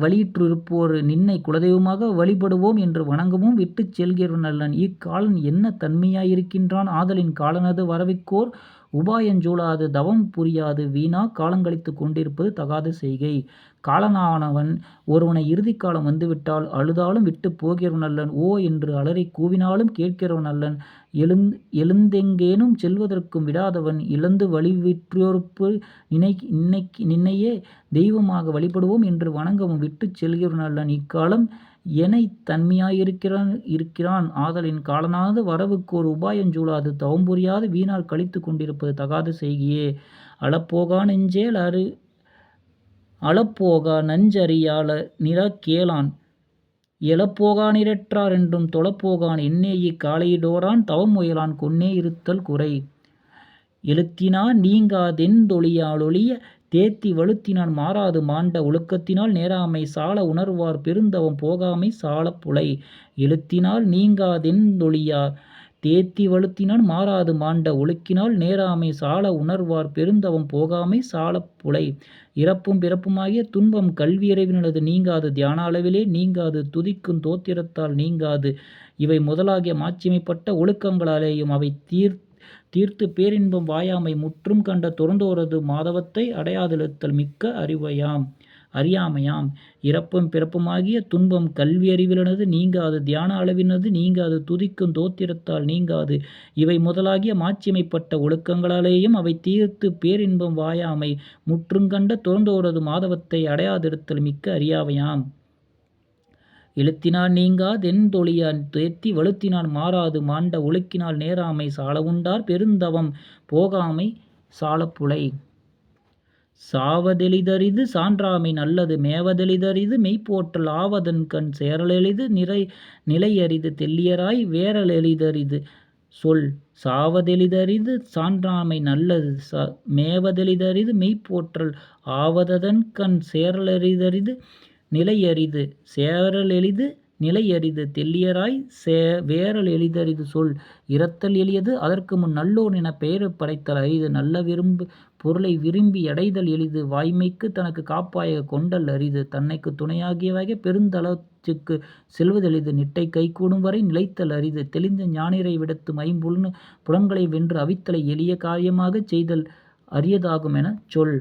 வழியிற்றிருப்போர் நின்னை குலதெய்வமாக வழிபடுவோம் என்று வணங்கவும் விட்டுச் செல்கிறவனல்லன். இக்காலன் என்ன தன்மையாயிருக்கின்றான் ஆதலின் காலனது வரவிற்கோர் உபாயஞ்சூழாது தவம் புரியாது வீணா காலங்கழித்து கொண்டிருப்பது தகாத செய்கை. காலனானவன் ஒருவனை இறுதி காலம் வந்துவிட்டால் அழுதாலும் விட்டு போகிறவனல்லன். ஓ என்று அலறி கூவினாலும் கேட்கிறவனல்லன். எழுந்தெங்கேனும் செல்வதற்கும் விடாதவன். இழந்து வழிவிற்றோர்ப்பு நின்னையே தெய்வமாக வழிபடுவோம் என்று வணங்கவும் விட்டுச் செல்கிறவனல்லன். இக்காலம் எனை தன்மையாயிருக்கிறான் ஆதலின் காலனானது வரவுக்கோர் உபாயஞ்சூழாது தவம் புரியாது வீணார் கழித்து கொண்டிருப்பது தகாத செய்கையே. அளப்போகா நஞ்சறியால நிற கேளான் எழப்போகா நிரற்றார் என்றும் தொழப்போகான் என்னேயி காலையிடோரான் தவம் முயலான் கொன்னே இருத்தல் குறை. எழுத்தினான் நீங்காதெந்தொழியாலொழிய தேத்தி வழுத்தினான் மாறாது மாண்ட ஒழுக்கத்தினால் நேராமை சால உணர்வார் பெருந்தவம் போகாமை சாலப் புலை. எழுத்தினால் நீங்காதெந்தொழியா தேத்தி வழுத்தினான் மாறாது மாண்ட ஒழுக்கினால் நேராமை சால உணர்வார் பெருந்தவம் போகாமை சாலப் புலை. இறப்பும் பிறப்புமாகிய துன்பம் கல்வியறிவினது நீங்காது தியான அளவிலே நீங்காது துதிக்கும் தோத்திரத்தால் நீங்காது இவை முதலாகிய மாட்சிமைப்பட்ட ஒழுக்கங்களாலேயும் அவை தீர்த்து பேரின்பம் வாயாமை முற்றும் கண்ட துறந்தோரது மாதவத்தை அடையாதிருத்தல் மிக்க அறியாமையாம். இறப்பும் பிறப்புமாகிய துன்பம் கல்வி அறிவிலனது நீங்காது தியான அளவினது நீங்காது துதிக்கும் தோத்திரத்தால் நீங்காது இவை முதலாகிய மாட்சிமைப்பட்ட ஒழுக்கங்களாலேயும் அவை தீர்த்து பேரின்பம் வாயாமை முற்றுங்கண்ட துறந்தோரது மாதவத்தை அடையாதிருத்தல் மிக்க அறியாமையாம். எழுத்தினான் நீங்காதெந்தொழியான் தேத்தி வழுத்தினான் மாறாது மாண்ட ஒழுக்கினால் நேராமை சால உண்டார் பெருந்தவம் போகாமை சாலப் புலை. சாவதெளிதரிது சான்றாமை நல்லது மேவதெளிதரிது மெய்ப்போற்றல் ஆவதன் கண் சேரலெளிது நிலையரிது தெள்ளியராய் வேறலெளிதரிது சொல். சாவதெளிதரிது சான்றாமை நல்லது மேவதெளிதரிது மெய்ப்போற்றல் ஆவததன்கண் சேரலெளிதரிது நிலையரிது சேரலெளிது நிலையரிது தெள்ளியராய் வேரல் எளிதரிது சொல். இரத்தல் எளியது அதற்குமுன் நல்லோன் எனப் பெயர் படைத்தல் அரிது நல்ல பொருளை விரும்பி அடைதல் எளிது வாய்மைக்கு தனக்கு காப்பாய கொண்டல் அரிது தன்னைக்கு துணையாகியவாகிய பெருந்தளத்துக்குச் செல்வதெளிது நிட்டை கைகூடும் வரை நிலைத்தல் அரிது தெளிந்த ஞானியரை விடத்தும் புலன்களை வென்று அவித்தலை எளிய காரியமாகச் செய்தல் அரியதாகுமெனச் சொல்.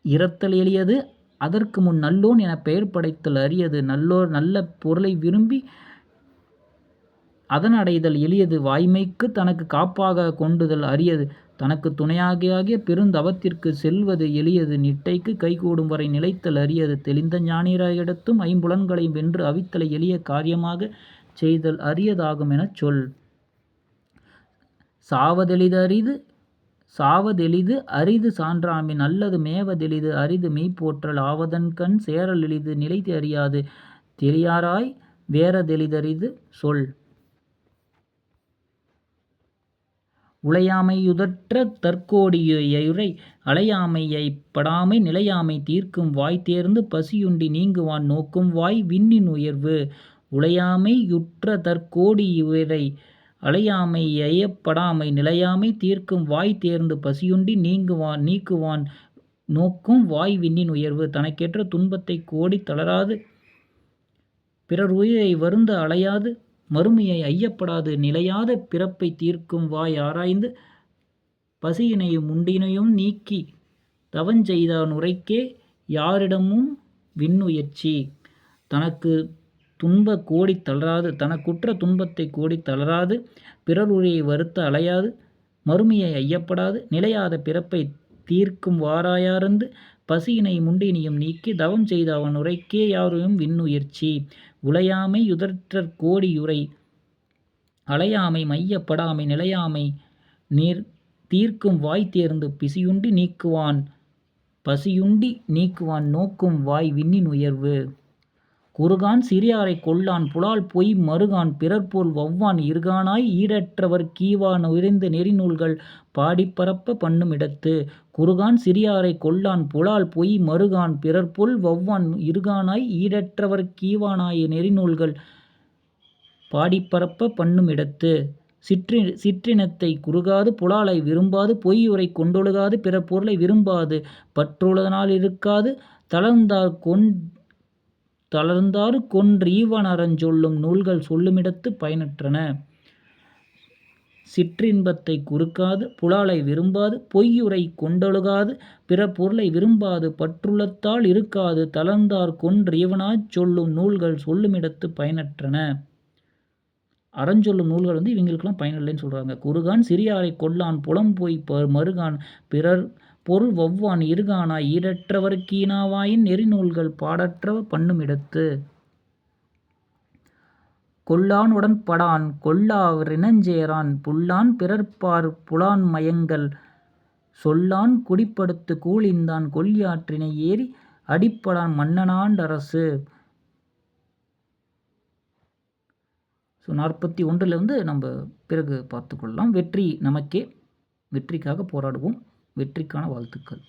இரத்தல் எளியது அதற்கு முன் நல்லோன் எனப் பெயர் படைத்தல் அரியது நல்ல பொருளை விரும்பி அதனடைதல் எளியது வாய்மைக்கு தனக்கு காப்பாக கொண்டுதல் அரியது தனக்கு துணையாகிய பெருந்தவத்திற்குச் செல்வது எளியது நிட்டைக்கு கைகூடும் வரை நிலைத்தல் அரியது தெளிந்த ஞானியரிடத்தும் ஐம்புலன்களை வென்று அவித்தலை எளிய காரியமாகச் செய்தல் அரியதாகுமெனச் சொல். சாவதெளிது அரிது சான்றாமை நல்லது மேவதெளிது அரிது மெய்ப்போற்றல் ஆவதன்கண் சேரலெளிது நிலை அறியாது தெளியாராய் வேறதெளிதரிது சொல். உளையாமை யுதற்ற தற்கோடியுரை அளையாமை யைப்படாமை நிலையாமை தீர்க்கும் வாய் தேர்ந்து பசியுண்டி நீங்குவான் நோக்கும் வாய் விண்ணின் உயர்வு. உளையாமை யுற்ற தற்கோடியுரை அளையாமை யைப்படாமை நிலையாமை தீர்க்கும் வாய் தேர்ந்து பசியுண்டி நீக்குவான் நோக்கும் வாய் விண்ணின் உயர்வு. தனக்கேற்ற துன்பத்தைக் கோடித் தளராது பிறருயிரை வருந்த அலையாது மறுமையை ஐயப்படாது நிலையாத பிறப்பைத் தீர்க்கும் வாய் ஆராய்ந்து பசியினையும் உண்டினையும் நீக்கி தவஞ்செய்தான் உரைக்கே யாரிடமும் விண்ணுயர்ச்சி. தனக்குற்ற துன்பத்தைக் கோடித் தளராது பிறருயிரை வருத்த அலையாது மறுமையை ஐயப்படாது நிலையாத பிறப்பைத் தீர்க்கும் வாராயர்ந்து பசியினையும் உண்டினையும் நீக்கி தவம் செய்தவன் உரைக்கே யாரும் விண்ணுயர்ச்சி. உளையாமை யுதற்றற் கோடியுரை அளையாமை மையப்படாமை நிலையாமை தீர்க்கும் வாய் தேர்ந்து பசியுண்டி நீக்குவான் நோக்கும் வாய் விண்ணின் உயர்வு. குறுகான் சிறியாரைக் கொல்லான் புலால் பொய் மறுகான் பிறர்போல் வௌவான் இருகானாய் ஈடற்றவர்க் கீவா நுரிந்த நெறிநூல்கள் பாடிப்பரப்ப பண்ணுமிடத்து. குறுகான் சிறியாரைக் கொல்லான் புலால் பொய் மறுகான் பிறர்போல் வௌவான் இருகானாய் ஈடற்றவர்க் கீவானாய நெறிநூல்கள் பாடிப்பரப்ப பண்ணுமிடத்து. சிற்றினத்தைக் குறுகாது புலாலை விரும்பாது பொய்யுரை கொண்டொழுகாது பிறர் பொருளை விரும்பாது பற்றுள்ளதனாலிருக்காது தளர்ந்தாறு கொன்றீவனறச் சொல்லும் நூல்கள் சொல்லுமிடத்து பயனற்றன. சிற்றின்பத்தைக் குறுக்காது புலாலை விரும்பாது பொய்யுரை கொண்டொழுகாது பிறர் பொருளை விரும்பாது பற்றுள்ளத்தால் இருக்காது தளர்ந்தார் கொன்றீவனாச் சொல்லும் நூல்கள் சொல்லுமிடத்து பயனற்றன. அறஞ்சொல்லும் நூல்கள் இவங்களுக்கெல்லாம் பயனில்லைன்னு சொல்கிறாங்க. குறுகான் சிறியாரைக் கொல்லான் புலம்பொய் மறுகான் பிறர் பொருள் வௌவான் இருகானாய் ஈடற்றவர்க் கீனாவாயின் நெறிநூல்கள் பாடற்றவ பண்ணுமிடத்து. கொல்லான் உடன்படான் கொல்லா ரினஞ்சேரான் புல்லான் பிறர்பாற் புலான் மயங்கல் சொல்லான் குடிப்படுத்து கூழிந்தான் கொல்யாற்றினை ஏறி அடிப்படான் மன்னனாண்டரசு. 41 நம்ம பிறகு பார்த்துக்கொள்ளலாம். வெற்றி நமக்கே. வெற்றிக்காக போராடுவோம். வெற்றிக்கான வாழ்த்துக்கள்.